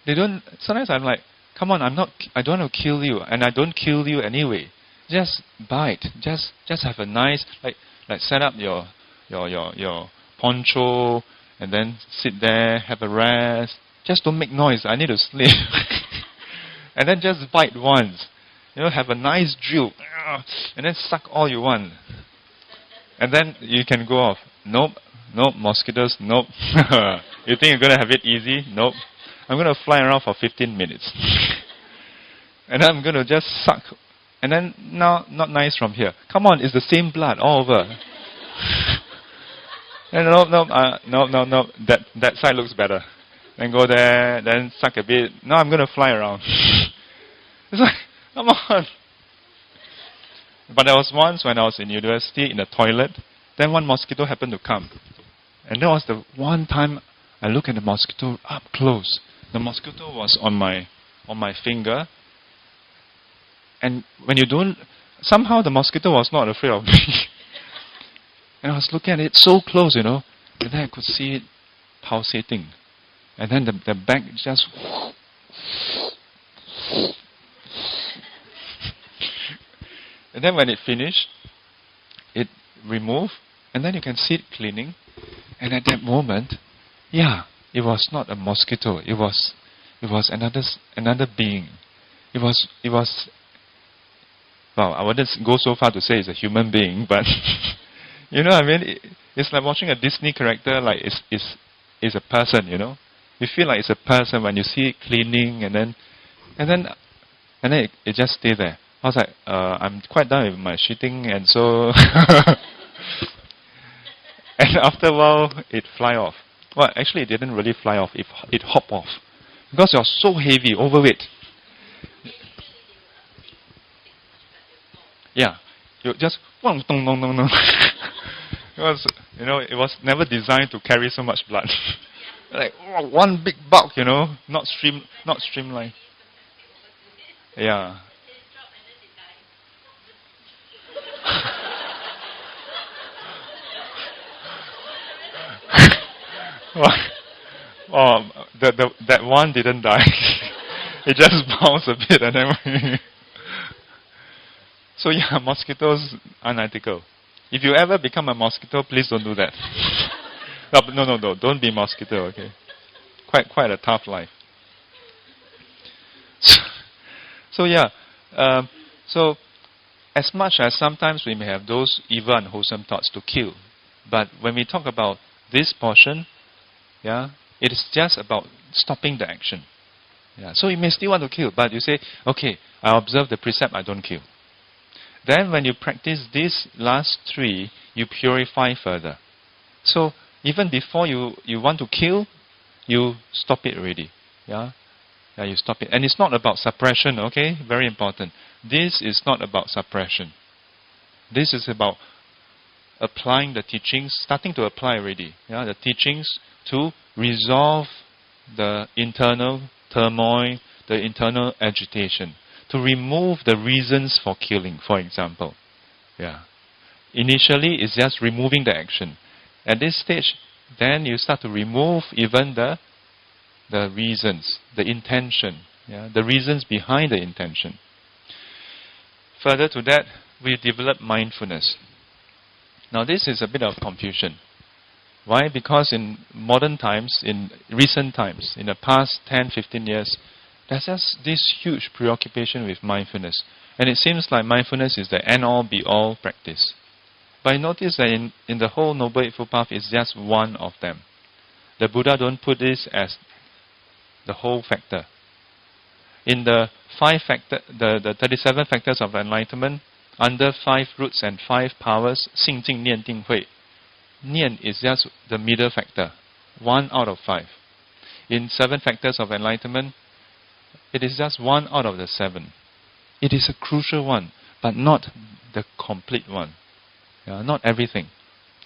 S1: they don't. Sometimes I'm like, come on, I don't want to kill you, and I don't kill you anyway. Just bite. Just have a nice like set up your poncho and then sit there, have a rest. Just don't make noise. I need to sleep. And then just bite once. Have a nice drill, and then suck all you want. And then you can go off. Nope, mosquitoes, nope. You think you're going to have it easy? Nope. I'm going to fly around for 15 minutes. And then I'm going to just suck. And then, now, not nice from here. Come on, it's the same blood all over. And no. That side looks better. Then go there, then suck a bit. Now I'm going to fly around. It's like, come on. But there was once when I was in university in the toilet, then one mosquito happened to come. And that was the one time I looked at the mosquito up close. The mosquito was on my finger. And when you don't, somehow the mosquito was not afraid of me. And I was looking at it so close, and then I could see it pulsating. And then the back just... And then when it finished, it removed, and then you can see it cleaning. And at that moment, it was not a mosquito. It was another being. It was. Well, I wouldn't go so far to say it's a human being, but you know what I mean? It's like watching a Disney character, like it's a person. You feel like it's a person when you see it cleaning, and then it just stays there. I was like, I'm quite done with my shitting, and so... And after a while, it fly off. Well, actually, it didn't really fly off. It hopped off. Because it was so heavy, overweight. Yeah. You just... Because, it was never designed to carry so much blood. Like, one big bulk, not streamlined. Yeah. That one didn't die. It just bounced a bit and then... So mosquitoes unethical. If you ever become a mosquito, please don't do that. No, don't be mosquito, okay? Quite a tough life. So as much as sometimes we may have those evil and wholesome thoughts to kill, but when we talk about this portion, it is just about stopping the action. Yeah. So you may still want to kill, but you say, okay, I observe the precept, I don't kill. Then when you practice these last three, you purify further. So even before you want to kill, you stop it already. Yeah? Yeah, you stop it. And it's not about suppression, okay? Very important. This is not about suppression. This is about applying the teachings, starting to apply already. Yeah? The teachings to resolve the internal turmoil, the internal agitation, to remove the reasons for killing, for example. Yeah. Initially, it's just removing the action. At this stage, then you start to remove even the reasons, the intention, yeah, the reasons behind the intention. Further to that, we develop mindfulness. Now this is a bit of confusion. Why? Because in modern times, in recent times, in the past 10, 15 years, there's just this huge preoccupation with mindfulness. And it seems like mindfulness is the end-all, be-all practice. But I notice that in the whole Noble Eightfold Path, it's just one of them. The Buddha don't put this as the whole factor. In the 37 factors of enlightenment, under 5 roots and 5 powers, 信静念定慧, Nian is just the middle factor, 1 out of 5. In 7 factors of enlightenment, it is just 1 out of the 7. It is a crucial one, but not the complete one. Yeah, not everything.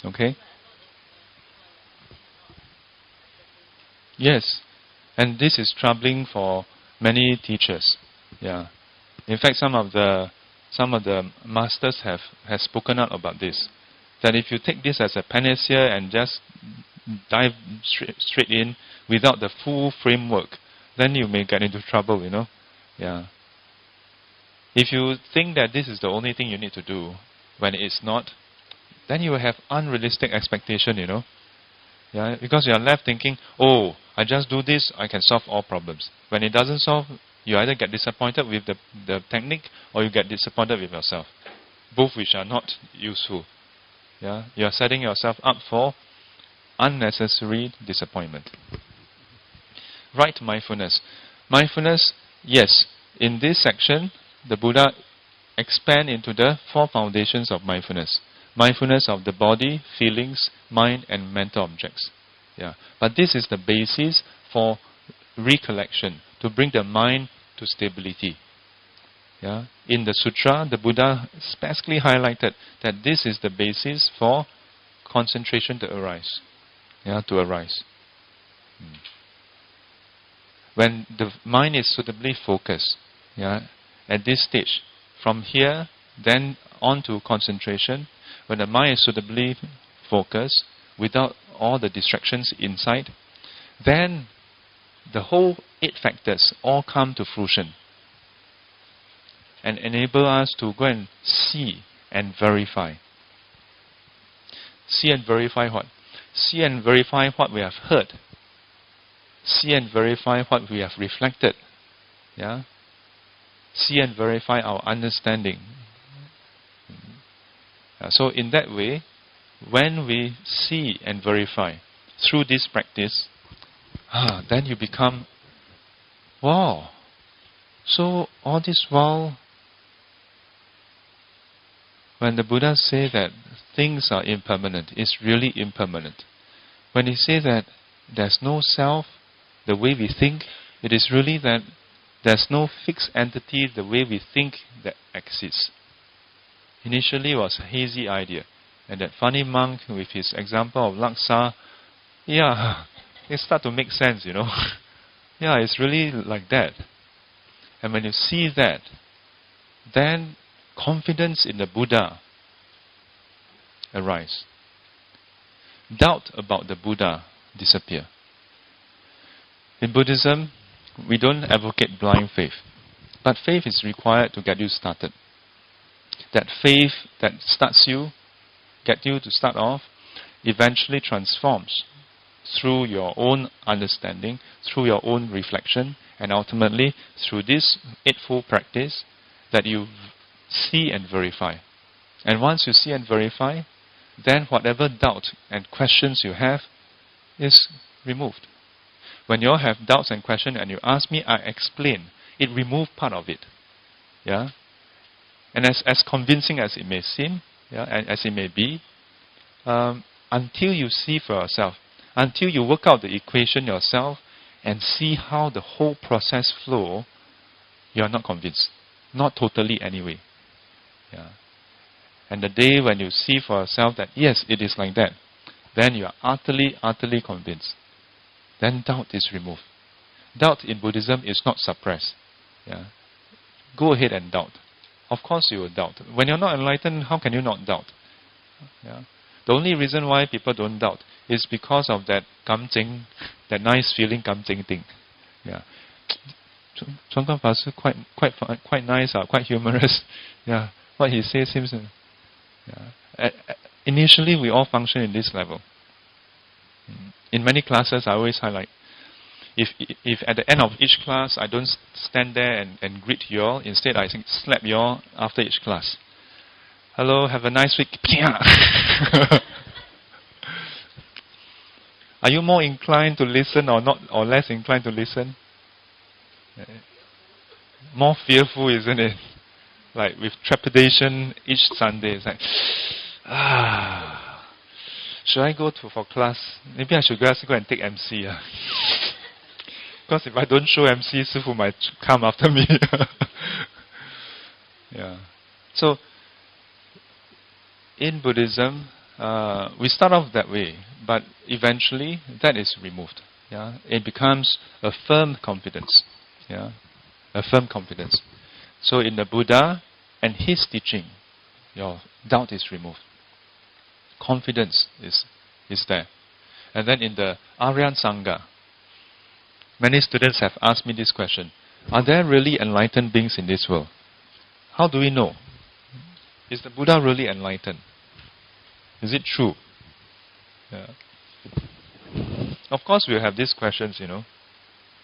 S1: Okay? Yes. And this is troubling for many teachers. Yeah. In fact, some of the masters have spoken out about this. That if you take this as a panacea and just dive straight in without the full framework, then you may get into trouble, Yeah. If you think that this is the only thing you need to do, when it's not, then you will have unrealistic expectation, Yeah, because you are left thinking, oh, I just do this, I can solve all problems. When it doesn't solve, you either get disappointed with the technique or you get disappointed with yourself. Both which are not useful. Yeah, you are setting yourself up for unnecessary disappointment. Right mindfulness. Mindfulness, yes, in this section, the Buddha expand into the 4 foundations of mindfulness. Mindfulness of the body, feelings, mind, and mental objects. Yeah. But this is the basis for recollection, to bring the mind to stability. Yeah. In the sutra, the Buddha specifically highlighted that this is the basis for concentration to arise. Yeah, to arise. When the mind is suitably focused, yeah, at this stage, from here, then on to concentration, when the mind is suitably focused, without all the distractions inside, then the whole 8 factors all come to fruition and enable us to go and see and verify. See and verify what? See and verify what we have heard. See and verify what we have reflected. Yeah? See and verify our understanding. So in that way, when we see and verify through this practice, then you become, wow, so all this while, when the Buddha say that things are impermanent, it's really impermanent. When he says that there's no self, the way we think, it is really that there's no fixed entity the way we think that exists. Initially it was a hazy idea. And that funny monk with his example of laksa, yeah, it starts to make sense, Yeah, it's really like that. And when you see that, then confidence in the Buddha arise. Doubt about the Buddha disappear. In Buddhism, we don't advocate blind faith. But faith is required to get you started. That faith that starts you, get you to start off, eventually transforms through your own understanding, through your own reflection, and ultimately through this eightfold practice that you see and verify. And once you see and verify, then whatever doubt and questions you have is removed. when you all have doubts and questions and you ask me, I explain. It removes part of it. Yeah? And as convincing as it may seem, yeah, as it may be, until you see for yourself, until you work out the equation yourself and see how the whole process flow, you are not convinced. Not totally anyway. Yeah. And the day when you see for yourself that yes, it is like that, then you are utterly, utterly convinced. Then doubt is removed. Doubt in Buddhism is not suppressed. Yeah. Go ahead and doubt. Of course you will doubt. When you're not enlightened, how can you not doubt? Yeah. The only reason why people don't doubt is because of that gamjing, that nice feeling gamjing thing. Yeah. Chuan quite nice, quite humorous. Yeah. What he says seems. Yeah. Initially, we all function in this level. In many classes, I always highlight, if at the end of each class, I don't stand there and greet you all, instead I slap you all after each class. Hello, have a nice week. Are you more inclined to listen or less inclined to listen? More fearful, isn't it? Like with trepidation each Sunday. It's like, should I go for class? Maybe I should just go and take MC. Because if I don't show MC, Sifu might come after me. Yeah. So, in Buddhism, we start off that way, but eventually that is removed. Yeah, it becomes a firm confidence. Yeah, a firm confidence. So in the Buddha and his teaching, your doubt is removed. Confidence is there. And then in the Aryan Sangha, many students have asked me this question: are there really enlightened beings in this world? How do we know? Is the Buddha really enlightened? Is it true? Yeah. Of course we have these questions,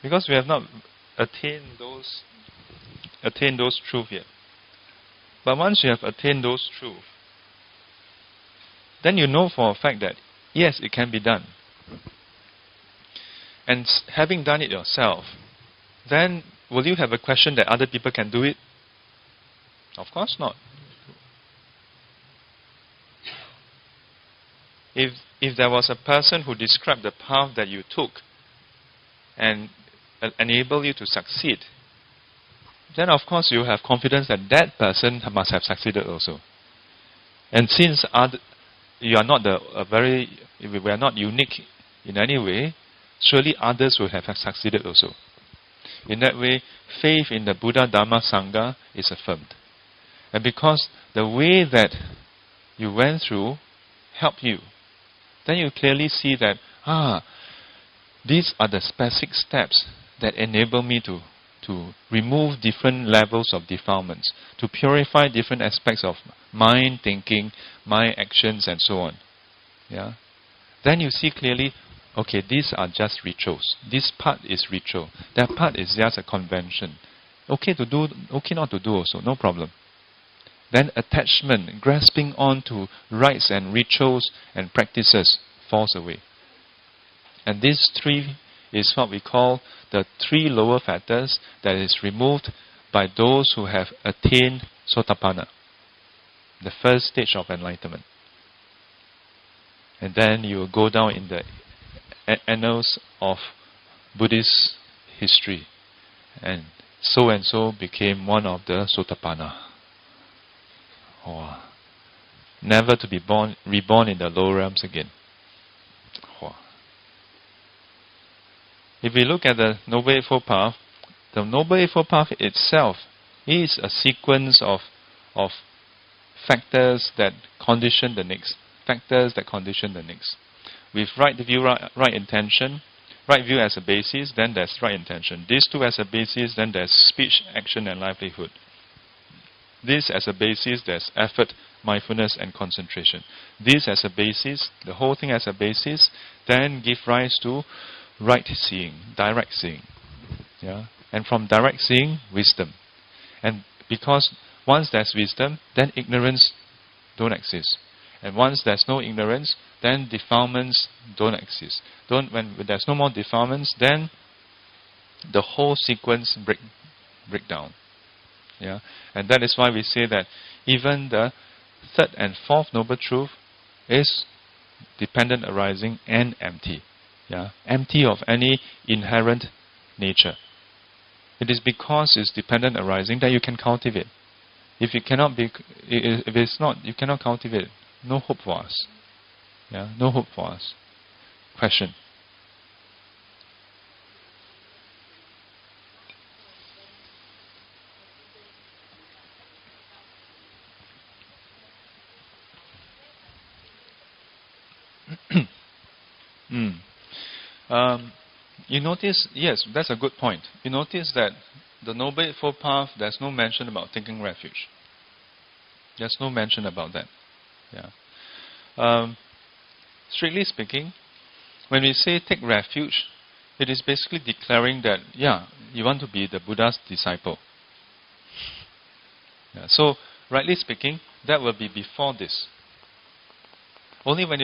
S1: because we have not attained those truths yet. But once you have attained those truths, then you know for a fact that yes, it can be done. And having done it yourself, then will you have a question that other people can do it? Of course not. If there was a person who described the path that you took and enable you to succeed, then of course you have confidence that that person must have succeeded also. And since we are not unique in any way, surely others will have succeeded also. In that way, faith in the Buddha, Dhamma, Sangha is affirmed. And because the way that you went through helped you, then you clearly see that, these are the specific steps that enable me to remove different levels of defilements, to purify different aspects of mind, thinking, my actions, and so on. Yeah. Then you see clearly, okay, these are just rituals. This part is ritual. That part is just a convention. Okay to do, okay not to do also, no problem. Then attachment, grasping on to rites and rituals and practices falls away. And these three is what we call the three lower factors that is removed by those who have attained Sotapanna, the first stage of enlightenment. And then you will go down in the annals of Buddhist history, and so became one of the Sotapanna. Never to be reborn in the lower realms again. If we look at the Noble Eightfold Path, the Noble Eightfold Path itself is a sequence of factors that condition the next. Factors that condition the next. With right view, right intention, right view as a basis, then there's right intention. These two as a basis, then there's speech, action, and livelihood. This as a basis, there's effort, mindfulness, and concentration. This as a basis, the whole thing as a basis, then give rise to right seeing, direct seeing. Yeah? And from direct seeing, wisdom. And because once there's wisdom, then ignorance don't exist. And once there's no ignorance, then defilements don't exist. When there's no more defilements, then the whole sequence break down. Yeah, and that is why we say that even the third and fourth noble truth is dependent arising and empty. Yeah, empty of any inherent nature. It is because it's dependent arising that you can cultivate. If it cannot be, if it's not, you cannot cultivate. No hope for us. Yeah, no hope for us. Question. You notice, yes, that's a good point. You notice that the Noble Eightfold Path, there's no mention about taking refuge. There's no mention about that. Yeah. Strictly speaking, when we say take refuge, it is basically declaring that, yeah, you want to be the Buddha's disciple. Yeah, so, rightly speaking, that will be before this. Only when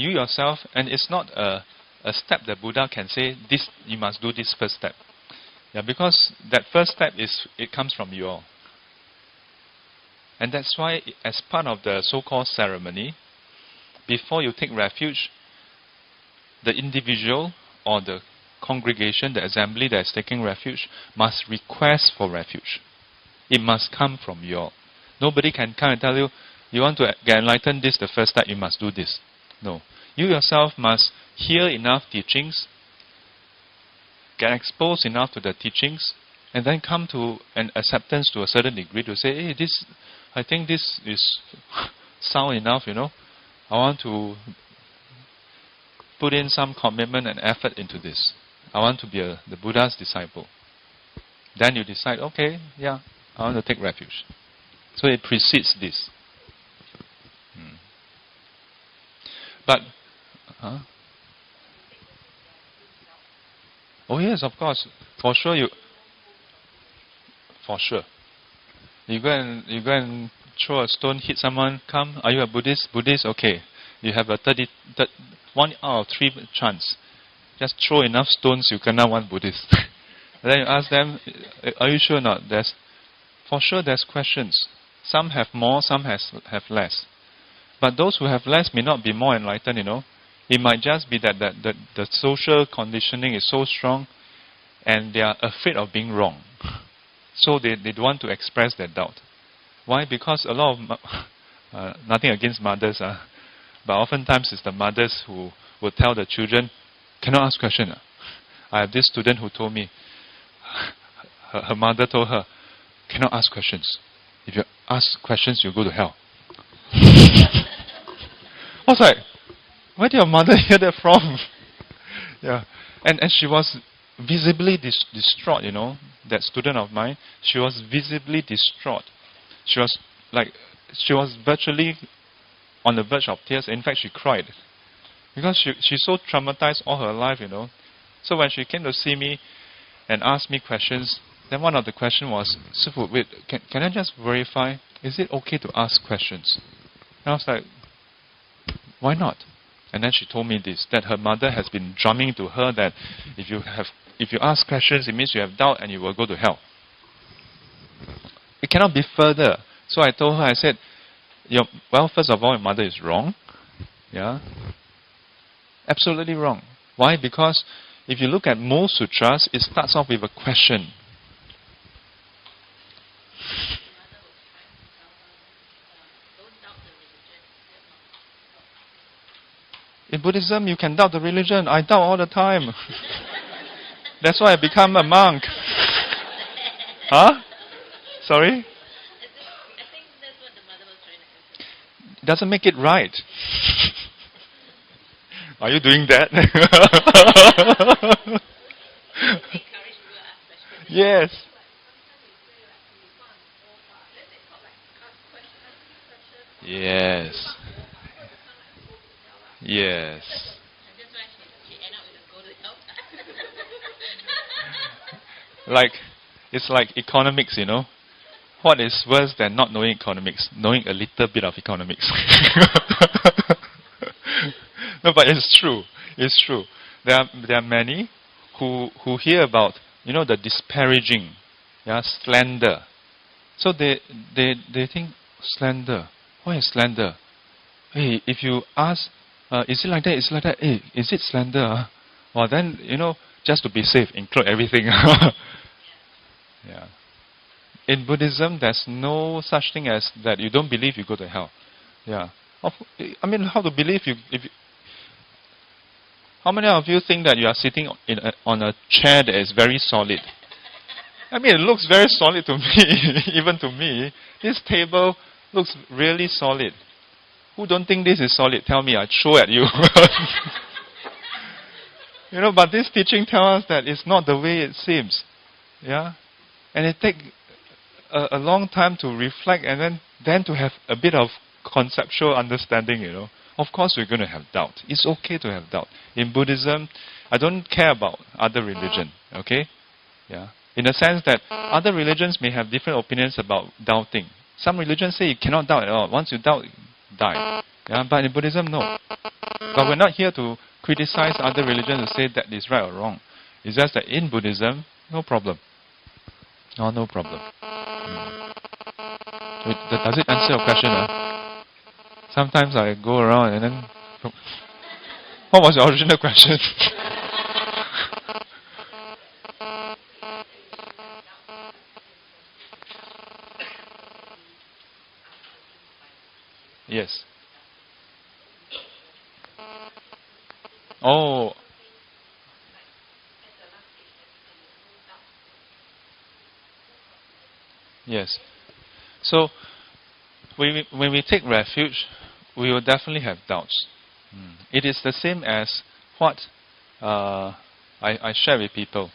S1: you yourself, and it's not a step that Buddha can say, this you must do this first step. Yeah, because that first step it comes from you all. And that's why, as part of the so-called ceremony, before you take refuge, the individual or the congregation, the assembly that is taking refuge, must request for refuge. It must come from you all. Nobody can come and tell you, you want to get enlightened, this is the first step, you must do this. No. You yourself must hear enough teachings, get exposed enough to the teachings, and then come to an acceptance to a certain degree to say, hey, I think this is sound enough, I want to put in some commitment and effort into this. I want to be the Buddha's disciple. Then you decide, okay, yeah, I want to take refuge. So it precedes this. But, oh yes, of course, for sure you go and throw a stone, hit someone. Come, are you a Buddhist? Buddhist, okay. You have a 1 out of 3 chance. Just throw enough stones, you cannot one Buddhist. Then you ask them, are you sure or not? For sure there's questions. Some have more, some have less. But those who have less may not be more enlightened, It might just be that the social conditioning is so strong and they are afraid of being wrong. So they don't want to express their doubt. Why? Because a lot of, nothing against mothers, but oftentimes it's the mothers who will tell the children, cannot ask questions. I have this student who told me, her mother told her, cannot ask questions. If you ask questions, you'll go to hell. I was like, where did your mother hear that from? Yeah, and she was visibly distraught, that student of mine. She was visibly distraught. She was virtually on the verge of tears. In fact, she cried. Because she's so traumatized all her life, So when she came to see me and asked me questions, then one of the questions was, Sifu, wait, can I just verify, is it okay to ask questions? And I was like, why not? And then she told me this, that her mother has been drumming to her that if you ask questions, it means you have doubt and you will go to hell. It cannot be further. So I told her, I said, first of all, your mother is wrong. Yeah. Absolutely wrong. Why? Because if you look at most sutras, it starts off with a question. In Buddhism, you can doubt the religion. I doubt all the time. That's why I become a monk. Huh? Sorry?
S2: I think that's what the mother was trying to answer.
S1: Doesn't make it right. Are you doing that? Yes. Yes. Yes.
S2: That's why she ended up with a go to help.
S1: It's like economics, what is worse than not knowing economics? Knowing a little bit of economics. No, but it's true. It's true. There are many who hear about, the disparaging, slander. So they think, slander. What is slander? Hey, if you ask, is it like that? Is it like that? Hey, is it slander? Well, then, just to be safe, include everything. Yeah. In Buddhism, there's no such thing as that you don't believe you go to hell. Yeah. How to believe how many of you think that you are sitting on a chair that is very solid? It looks very solid to me, even to me. This table looks really solid. Who don't think this is solid? Tell me, I throw at you. But this teaching tells us that it's not the way it seems. Yeah? And it takes a long time to reflect and then to have a bit of conceptual understanding, Of course we're going to have doubt. It's okay to have doubt. In Buddhism, I don't care about other religion, okay? Yeah. In the sense that other religions may have different opinions about doubting. Some religions say you cannot doubt at all. Once you doubt, die. Yeah? But in Buddhism, no. But we're not here to criticize other religions to say that is right or wrong. It's just that in Buddhism, no problem. No problem. Does it answer your question? Sometimes I go around and then... What was your original question? Yes. Oh. Yes. So, when we take refuge, we will definitely have doubts. It is the same as what I share with people.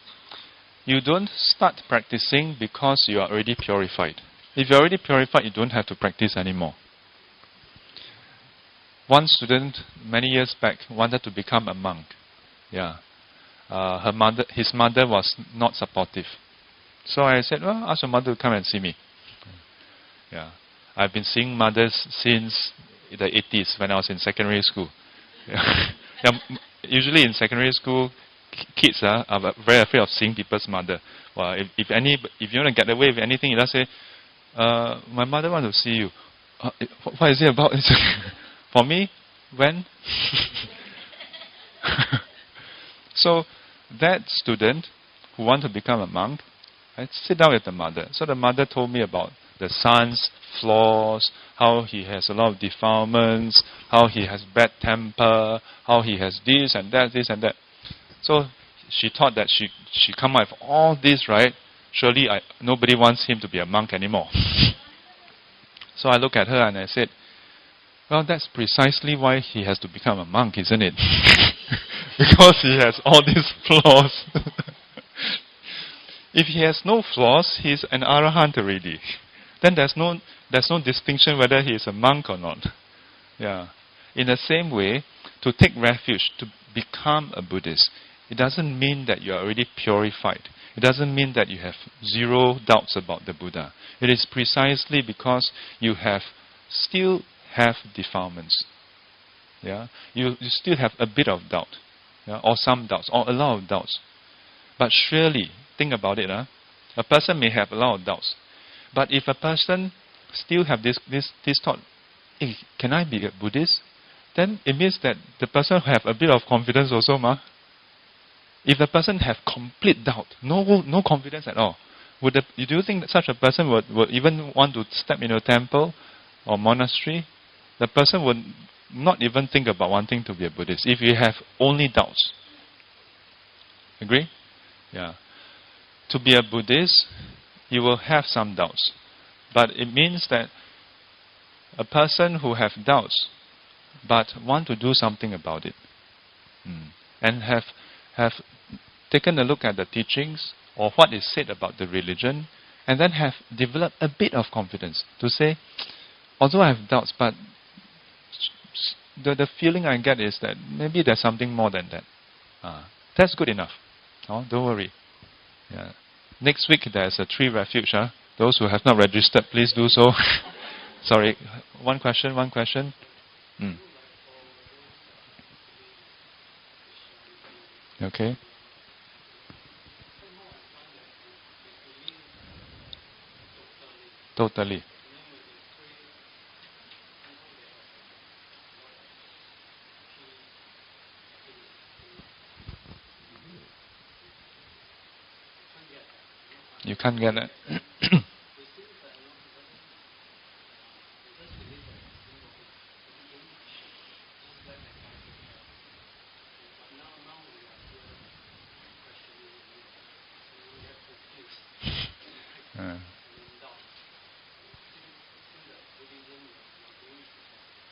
S1: You don't start practicing because you are already purified. If you're already purified, you don't have to practice anymore. One student, many years back, wanted to become a monk. Yeah. His mother was not supportive. So I said, well, ask your mother to come and see me. Yeah. I've been seeing mothers since the 80s when I was in secondary school. Yeah. Usually in secondary school, kids are very afraid of seeing people's mother. Well, if you want to get away with anything, you just say, my mother wants to see you. What is it about? For me, when? So that student who wanted to become a monk, I sit down with the mother. So the mother told me about the son's flaws, how he has a lot of defilements, how he has bad temper, how he has this and that. So she thought that she come out with all this, right? Surely nobody wants him to be a monk anymore. So I look at her and I said, well, that's precisely why he has to become a monk, isn't it? Because he has all these flaws. If he has no flaws, he's an arahant already. Then there's no distinction whether he is a monk or not. Yeah. In the same way, to take refuge, to become a Buddhist, it doesn't mean that you are already purified. It doesn't mean that you have zero doubts about the Buddha. It is precisely because you still have defilements. Yeah? You still have a bit of doubt. Yeah? Or some doubts, or a lot of doubts. But surely, think about it. A person may have a lot of doubts. But if a person still have this thought, hey, can I be a Buddhist? Then it means that the person have a bit of confidence also, If the person have complete doubt, no confidence at all, do you think that such a person would even want to step into a temple or monastery? The person would not even think about wanting to be a Buddhist if you have only doubts. Agree? Yeah. To be a Buddhist, you will have some doubts. But it means that a person who have doubts but want to do something about it and have taken a look at the teachings or what is said about the religion and then have developed a bit of confidence to say, although I have doubts, but the feeling I get is that maybe there's something more than that. That's good enough. Don't worry. Yeah. Next week there's a tree refuge. Those who have not registered, please do so. Sorry, one question. Okay. Totally. You can't get it.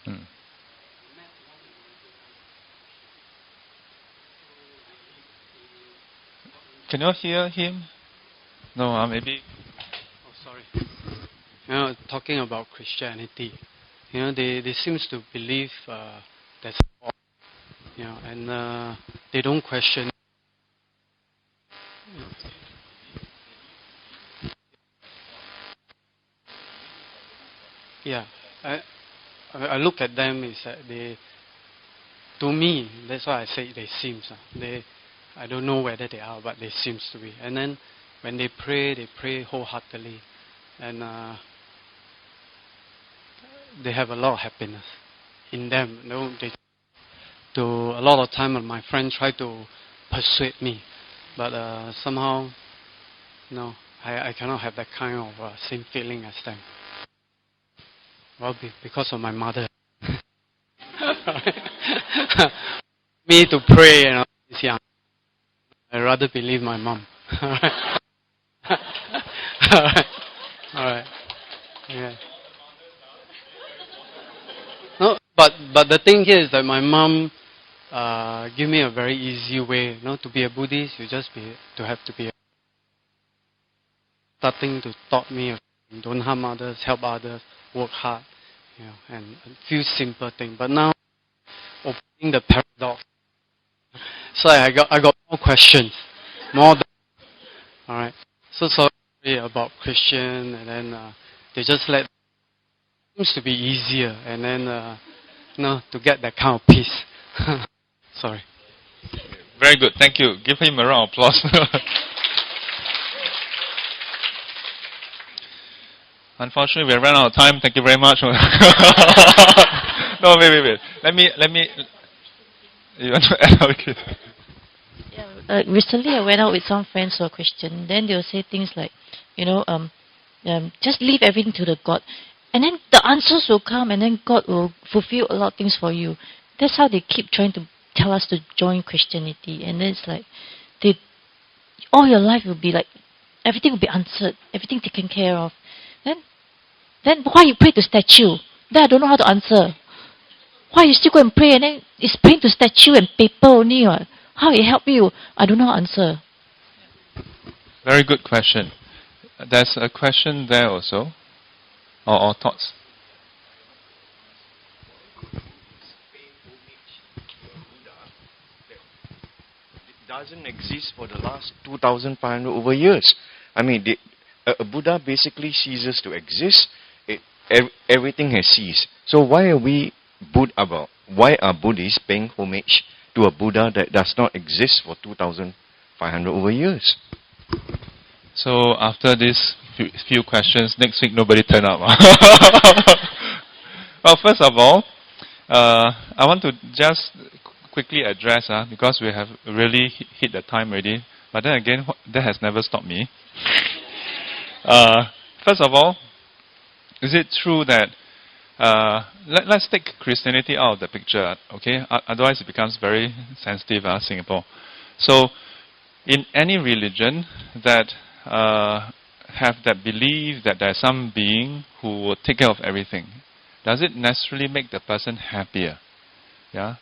S1: Hmm. Can you hear him? No, maybe.
S3: Oh, sorry. Talking about Christianity, they seems to believe that's all, and they don't question. Yeah, I look at them is that to me, that's why I say they seems. I don't know whether they are, but they seems to be. And then when they pray wholeheartedly, and they have a lot of happiness in them. They do a lot of time. My friends try to persuade me, but somehow, no, I cannot have that kind of same feeling as them. Well, because of my mother. Me to pray, is young. I rather believe my mom. Alright. Yeah. No, but the thing here is that my mom give me a very easy way. To be a Buddhist, you just have to be starting to taught me don't harm others, help others, work hard, and a few simple things. But now opening the paradox, so I got more questions, more. All right. So sorry about Christian, and then they just let seems to be easier, and then to get that kind of peace. Sorry.
S1: Very good. Thank you. Give him a round of applause. Unfortunately, we ran out of time. Thank you very much. No, wait. Let me. You want to add? Okay.
S4: Yeah, recently I went out with some friends who are Christian. Then they'll say things like, just leave everything to the God, and then the answers will come, and then God will fulfill a lot of things for you. That's how they keep trying to tell us to join Christianity, and then it's like, all your life will be like, everything will be answered, everything taken care of. Then why you pray to statue? Then I don't know how to answer. Why you still go and pray, and then it's praying to statue and paper only? How it help you? I don't know how to answer.
S1: Very good question. There's a question there also, or thoughts.
S5: It doesn't exist for the last 2,500 over years. I mean, a Buddha basically ceases to exist. Everything has ceased. So why are Buddhists paying homage to a Buddha that does not exist for 2,500 over years?
S1: So after these few questions, next week nobody turn up. Well, first of all, I want to just quickly address, because we have really hit the time already. But then again, that has never stopped me. First of all, is it true that let's take Christianity out of the picture, okay? Otherwise it becomes very sensitive, Singapore. So, in any religion that have that belief that there's some being who will take care of everything, does it necessarily make the person happier? Yeah.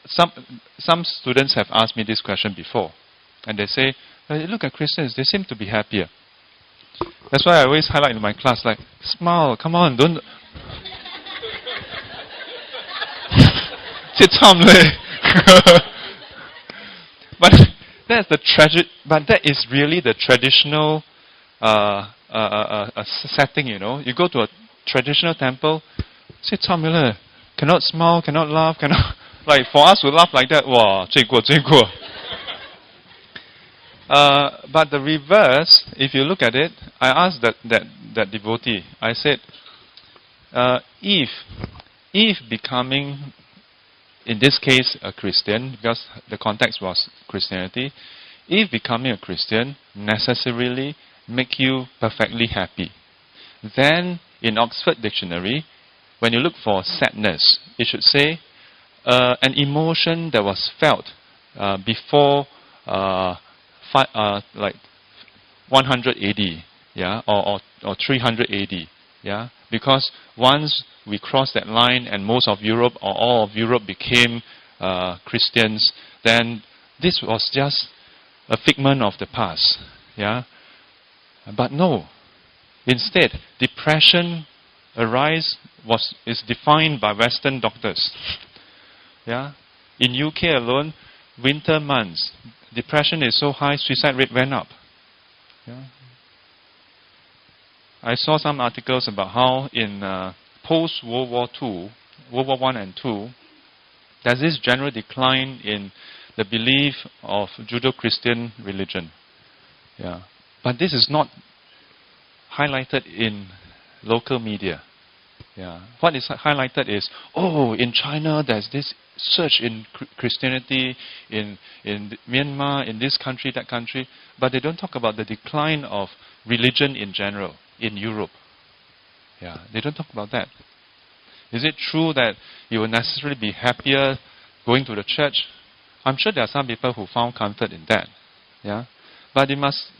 S1: Some students have asked me this question before, and they say, "Look at Christians; they seem to be happier." That's why I always highlight in my class, like, smile, come on, don't. But that's but that is really the traditional a setting, you know. You go to a traditional temple, say, cannot smile, cannot laugh, cannot... Like, for us to laugh like that, wow, 罪过, 罪过. But the reverse, if you look at it, I asked that devotee, I said, if becoming, in this case, a Christian, because the context was Christianity, if becoming a Christian necessarily make you perfectly happy, then in Oxford Dictionary, when you look for sadness, it should say an emotion that was felt before like 100 AD, yeah, or 300 AD, yeah, because once we crossed that line and most of Europe or all of Europe became Christians, then this was just a figment of the past, yeah. But no, instead, depression is defined by Western doctors. Yeah, in UK alone, winter months, depression is so high, suicide rate went up. Yeah. I saw some articles about how in post-World War II, World War I and II, there's this general decline in the belief of Judeo-Christian religion. Yeah. But this is not highlighted in local media. Yeah. What is highlighted is, in China there's this surge in Christianity, in Myanmar, in this country, that country, but they don't talk about the decline of religion in general in Europe. Yeah, they don't talk about that. Is it true that you will necessarily be happier going to the church? I'm sure there are some people who found comfort in that. Yeah, but you must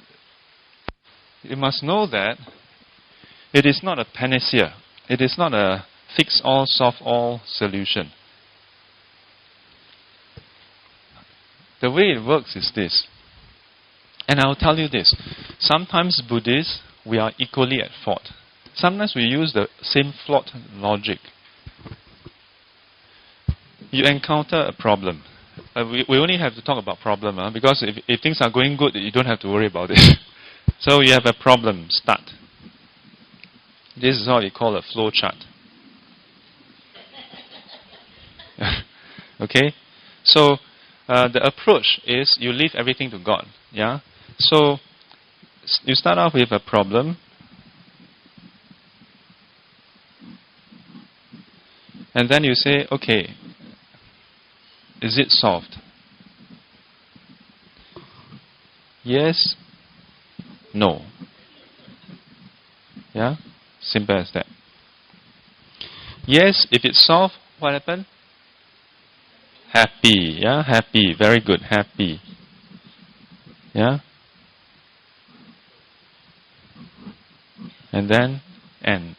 S1: know that it is not a panacea. It is not a fix-all, solve-all solution. The way it works is this. And I'll tell you this. Sometimes Buddhists, we are equally at fault. Sometimes we use the same flawed logic. You encounter a problem. We only have to talk about problem, because if things are going good, you don't have to worry about it. So you have a problem, start. This is what we call a flow chart. Okay? So the approach is you leave everything to God. Yeah? So you start off with a problem. And then you say, okay, is it solved? Yes. No. Yeah? Simple as that. Yes, if it's solved, what happened? Happy. Yeah? Happy. Very good. Happy. Yeah? And then end.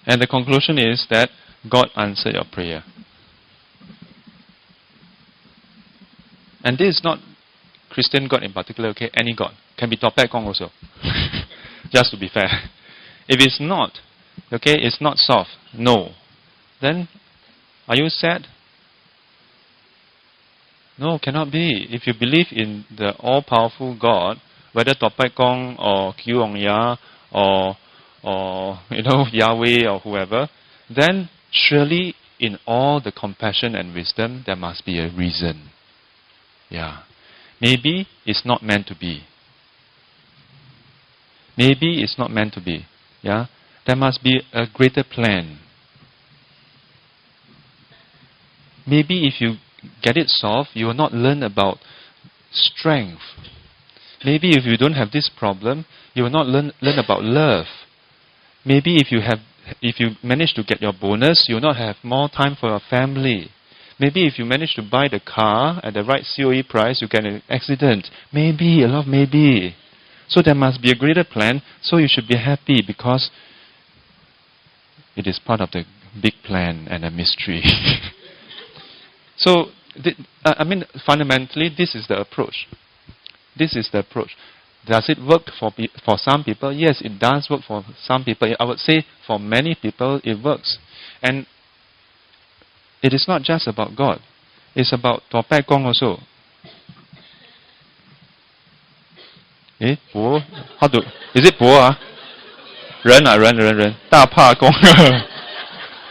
S1: And the conclusion is that God answered your prayer. And this is not Christian God in particular, okay? Any God. Can be Topai Kong also. Just to be fair. If it's not, okay, it's not solved. No. Then, are you sad? No, cannot be. If you believe in the all-powerful God, whether Topai Kong or Kiu Ya or Yahweh or whoever, then surely in all the compassion and wisdom, there must be a reason. Yeah. Maybe it's not meant to be. Maybe it's not meant to be. Yeah. There must be a greater plan. Maybe if you get it solved, you will not learn about strength. Maybe if you don't have this problem, you will not learn about love. Maybe if you manage to get your bonus, you will not have more time for your family. Maybe if you manage to buy the car at the right COE price, you get an accident. Maybe, a lot of maybe. So there must be a greater plan, so you should be happy because it is part of the big plan and a mystery. So, fundamentally, this is the approach. This is the approach. Does it work for some people? Yes, it does work for some people. I would say for many people it works. And it is not just about God. It's about Topai Kong also. Eh, bo? How to? Is it bo? Ah? 人啊，人，大怕公，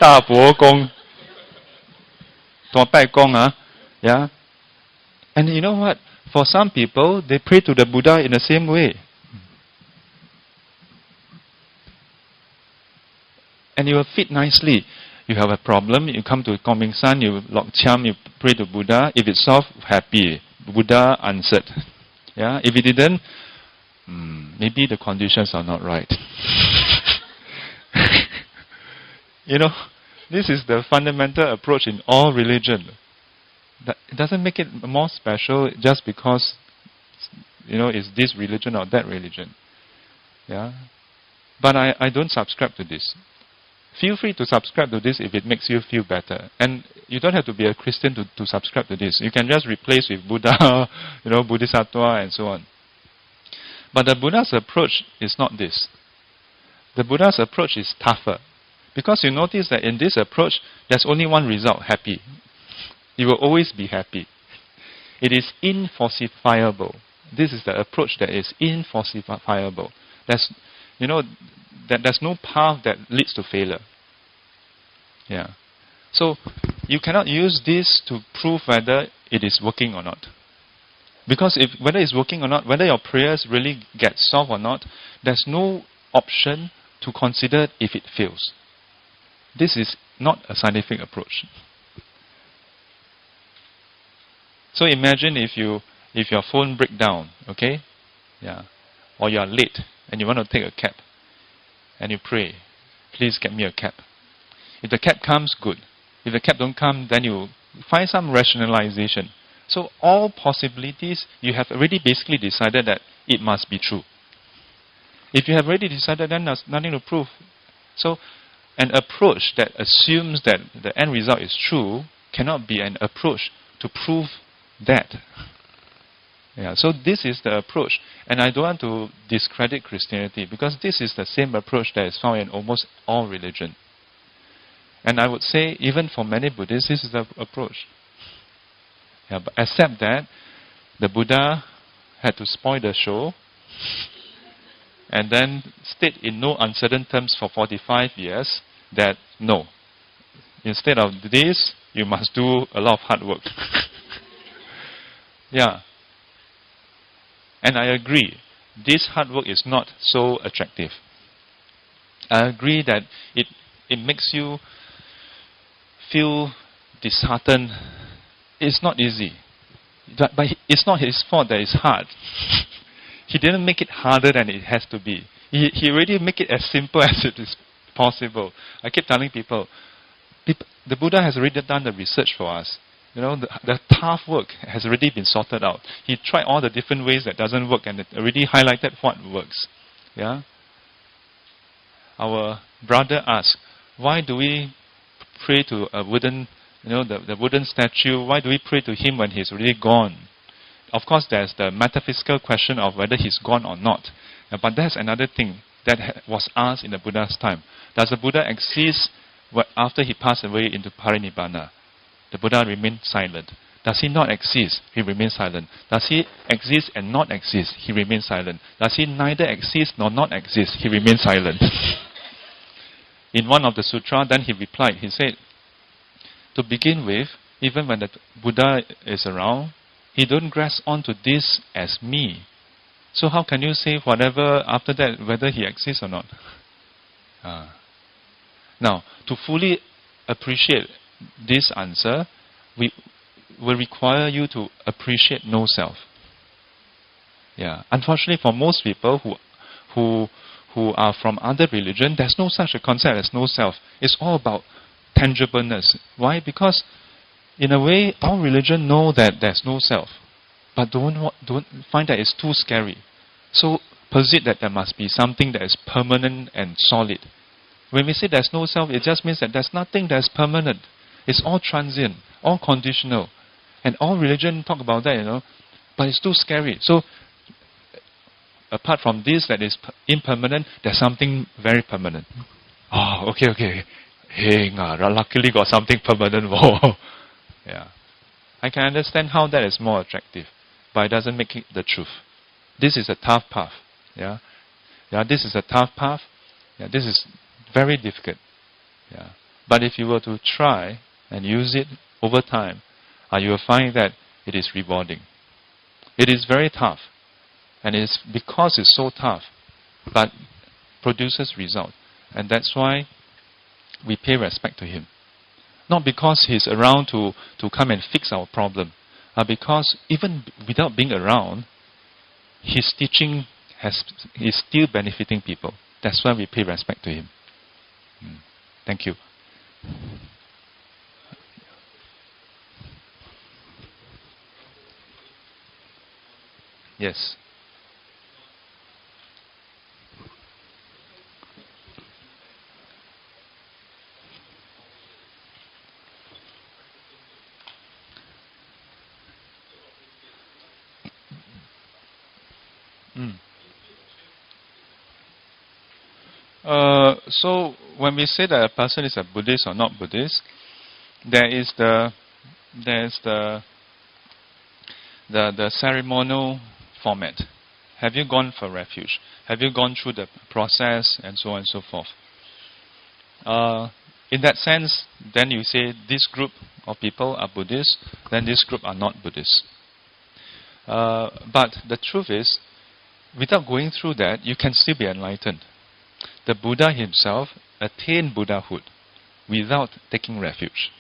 S1: 大伯公，多拜公啊 Yeah. And you know what? For some people, they pray to the Buddha in the same way. And it will fit nicely. You have a problem, you come to Koming San, you lock cham, you pray to Buddha. If it's solved, happy. Buddha answered. Yeah. If it didn't, maybe the conditions are not right. You know, this is the fundamental approach in all religion. It doesn't make it more special just because, you know, it's this religion or that religion. Yeah. But I don't subscribe to this. Feel free to subscribe to this if it makes you feel better. And you don't have to be a Christian to subscribe to this. You can just replace with Buddha, you know, Bodhisattva and so on. But the Buddha's approach is not this. The Buddha's approach is tougher. Because you notice that in this approach, there's only one result, happy. You will always be happy. It is infalsifiable. This is the approach that is infalsifiable. There's, you know, that there's no path that leads to failure. Yeah. So you cannot use this to prove whether it is working or not. Because whether it's working or not, whether your prayers really get solved or not, there's no option to consider if it fails. This is not a scientific approach. So imagine if your phone breaks down, okay? Yeah. Or you are late and you want to take a cab. And you pray, please get me a cab. If the cab comes, good. If the cab don't come, then you find some rationalization. So all possibilities, you have already basically decided that it must be true. If you have already decided, then there's nothing to prove. So an approach that assumes that the end result is true cannot be an approach to prove that. Yeah, so this is the approach. And I don't want to discredit Christianity because this is the same approach that is found in almost all religion. And I would say even for many Buddhists, this is the approach. Yeah, but except that the Buddha had to spoil the show and then state in no uncertain terms for 45 years that no, instead of this, you must do a lot of hard work. Yeah. And I agree, this hard work is not so attractive. I agree that it makes you feel disheartened. It's not easy. But it's not his fault that it's hard. He didn't make it harder than it has to be. He already make it as simple as it is possible. I keep telling people, the Buddha has already done the research for us. You know, the tough work has already been sorted out. He tried all the different ways that doesn't work and it already highlighted what works. Yeah. Our brother asked, why do we pray to a wooden, you know, the wooden statue? Why do we pray to him when he's already gone? Of course, there's the metaphysical question of whether he's gone or not. But that's another thing that was asked in the Buddha's time. Does the Buddha exist after he passed away into parinibbana? The Buddha remained silent. Does he not exist? He remains silent. Does he exist and not exist? He remains silent. Does he neither exist nor not exist? He remains silent. In one of the sutra, then he replied, he said, to begin with, even when the Buddha is around, he don't grasp onto this as me. So how can you say whatever after that, whether he exists or not? Now, to fully appreciate this answer will require you to appreciate no self. Yeah. Unfortunately, for most people who are from other religion, there's no such a concept as no self. It's all about tangibleness. Why? Because in a way, all religion know that there's no self, but don't find that it's too scary. So posit that there must be something that is permanent and solid. When we say there's no self, it just means that there's nothing that's permanent. It's all transient, all conditional. And all religion talk about that, you know. But it's too scary. So, apart from this that is impermanent, there's something very permanent. Oh, okay. Hey, luckily got something permanent. Yeah. I can understand how that is more attractive. But it doesn't make it the truth. this is a tough path. Yeah, this is a tough path. Yeah, this is very difficult. Yeah, but if you were to try and use it over time, you will find that it is rewarding. It is very tough, and it is because it's so tough, but produces result, and that's why we pay respect to him. Not because he's around to come and fix our problem, because even without being around, his teaching is still benefiting people. That's why we pay respect to him. Thank you. Yes. So when we say that a person is a Buddhist or not Buddhist, there's the ceremonial format. Have you gone for refuge? Have you gone through the process and so on and so forth? In that sense, then you say this group of people are Buddhists, then this group are not Buddhists. But the truth is, without going through that, you can still be enlightened. The Buddha himself attained Buddhahood without taking refuge.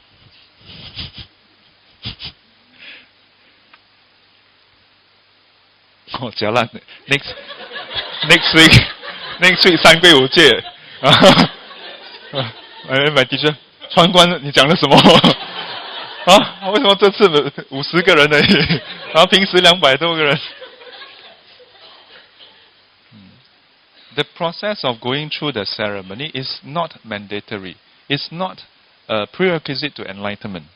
S1: Oh, jialat. Next week 三归五戒。My teacher, 川官，你讲了什么？为什么这次50个人而已，然后平时200多个人？The process of going through the ceremony is not mandatory. It's not a prerequisite to enlightenment.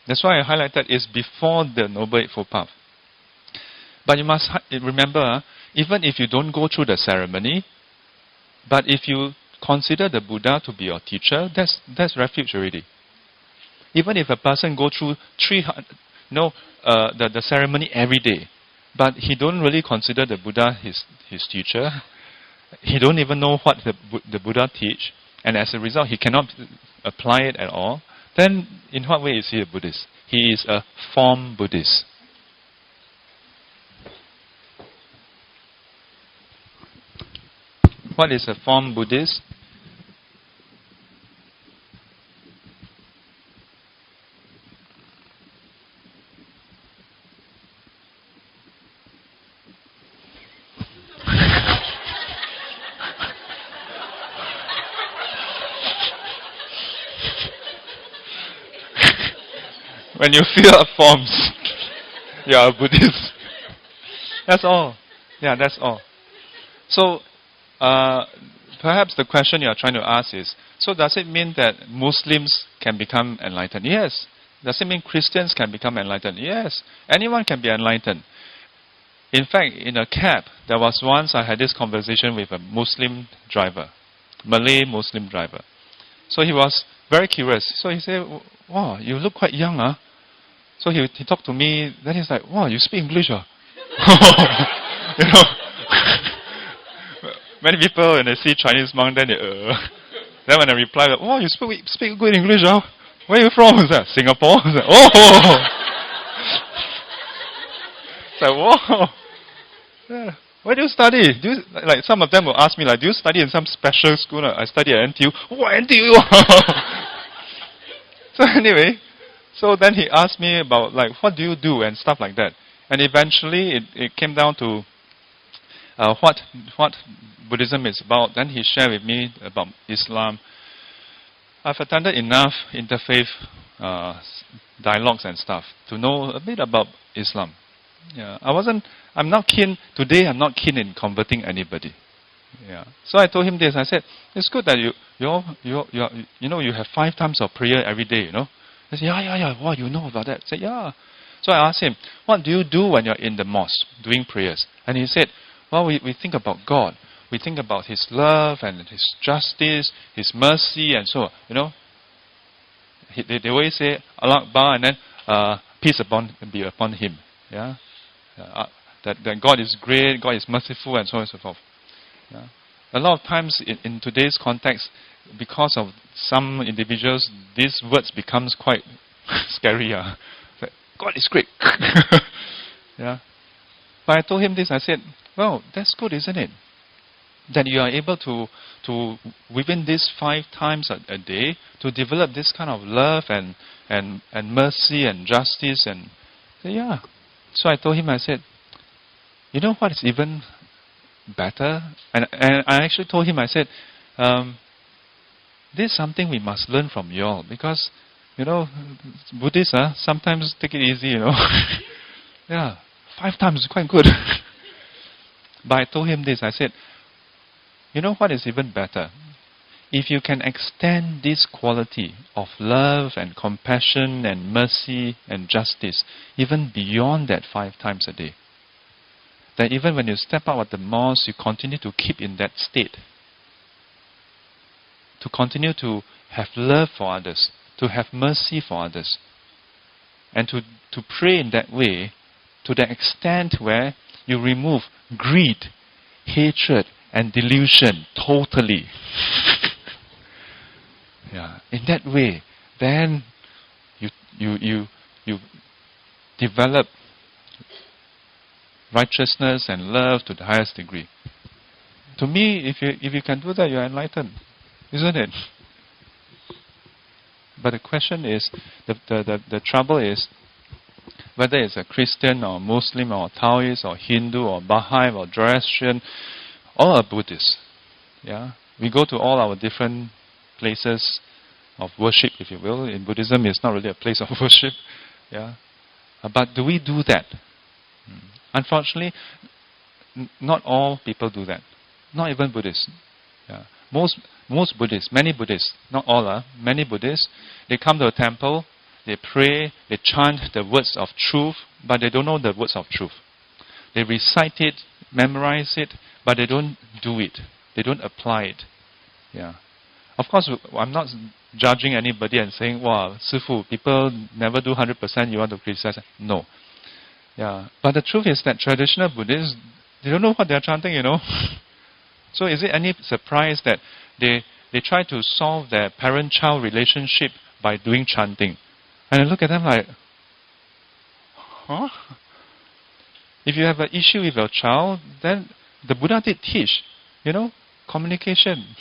S1: That's why I highlighted it's before the Noble Eightfold Path. But you must remember, even if you don't go through the ceremony, but if you consider the Buddha to be your teacher, that's refuge already. Even if a person go through the ceremony every day, but he don't really consider the Buddha his teacher, he don't even know what the Buddha teach, and as a result he cannot apply it at all, then in what way is he a Buddhist? He is a form Buddhist. What is a form Buddhist? When you fill up forms, you are a Buddhist. That's all. Yeah, that's all. So, perhaps the question you are trying to ask is, so does it mean that Muslims can become enlightened? Yes. Does it mean Christians can become enlightened? Yes. Anyone can be enlightened. In fact, in a cab, there was once I had this conversation with a Muslim driver, Malay Muslim driver. So he was very curious. So he said, wow, you look quite young, huh? So he talked to me, then he's like, wow, you speak English, huh? You know, many people, when they see Chinese monk, then they, Then when I reply, oh, you speak good English, huh? Where are you from? Is that Singapore? I said, oh! It's like, whoa! Yeah. Where do you study? Like some of them will ask me, like, do you study in some special school? I study at NTU. Oh, NTU! So anyway, so then he asked me about, like, what do you do and stuff like that. And eventually it came down to what Buddhism is about. Then he shared with me about Islam. I've attended enough interfaith dialogues and stuff to know a bit about Islam. Yeah, I'm not keen in converting anybody. Yeah. So I told him this. I said, it's good that you have 5 times of prayer every day, you know. He said, yeah. Wow, you know about that? I said, yeah. So I asked him, what do you do when you're in the mosque doing prayers? And he said, well, we think about God. We think about His love and His justice, His mercy, and so on. You know, they always say Allah Akbar and then peace be upon Him. Yeah. that God is great, God is merciful, and so on and so forth. Yeah. A lot of times in today's context, because of some individuals, these words becomes quite scary. Like, God is great. Yeah. But I told him this, I said, well, that's good, isn't it? That you are able to within these 5 times a day, to develop this kind of love and mercy and justice. And yeah. So I told him, I said, you know what is even better? And I actually told him, I said, this is something we must learn from you all, because, Buddhists sometimes take it easy, Yeah, 5 times is quite good. But I told him this, I said, you know what is even better? If you can extend this quality of love and compassion and mercy and justice even beyond that 5 times a day, that even when you step out of the mosque, you continue to keep in that state. To continue to have love for others, to have mercy for others, and to pray in that way to the extent where you remove greed, hatred, and delusion totally. Yeah, in that way, then you develop righteousness and love to the highest degree. To me, if you can do that, you're enlightened, isn't it? But the question is, the trouble is, whether it's a Christian or Muslim or Taoist or Hindu or Baha'i or Zoroastrian or a Buddhist, yeah, we go to all our different places of worship, if you will. In Buddhism, it's not really a place of worship, yeah. But do we do that? Unfortunately, not all people do that. Not even Buddhists. Yeah. Most Buddhists, many Buddhists, not all, many Buddhists, they come to a temple, they pray, they chant the words of truth, but they don't know the words of truth. They recite it, memorize it, but they don't do it. They don't apply it. Yeah. Of course, I'm not judging anybody and saying, wow, Sifu, people never do 100%, you want to criticize. No. Yeah. But the truth is that traditional Buddhists, they don't know what they're chanting, So is it any surprise that they try to solve their parent-child relationship by doing chanting? And I look at them like, huh? If you have an issue with your child, then the Buddha did teach, communication.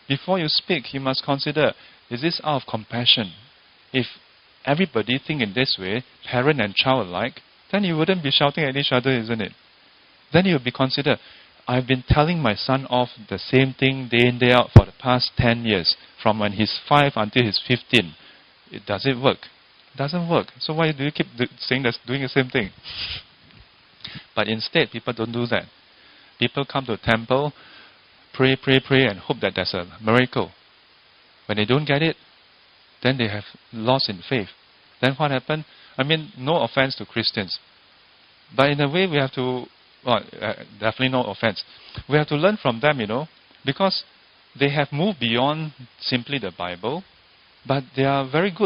S1: Before you speak, you must consider, is this out of compassion? If everybody think in this way, parent and child alike, then you wouldn't be shouting at each other, isn't it? Then you would be considered, I've been telling my son off the same thing day in, day out for the past 10 years, from when he's 5 until he's 15. Does it work? It doesn't work. So why do you keep saying that's doing the same thing? But instead, people don't do that. People come to a temple, pray, and hope that there's a miracle. When they don't get it, then they have lost in faith. Then what happened? I mean, no offense to Christians. But in a way, we have to, definitely no offense. We have to learn from them, because they have moved beyond simply the Bible, but they are very good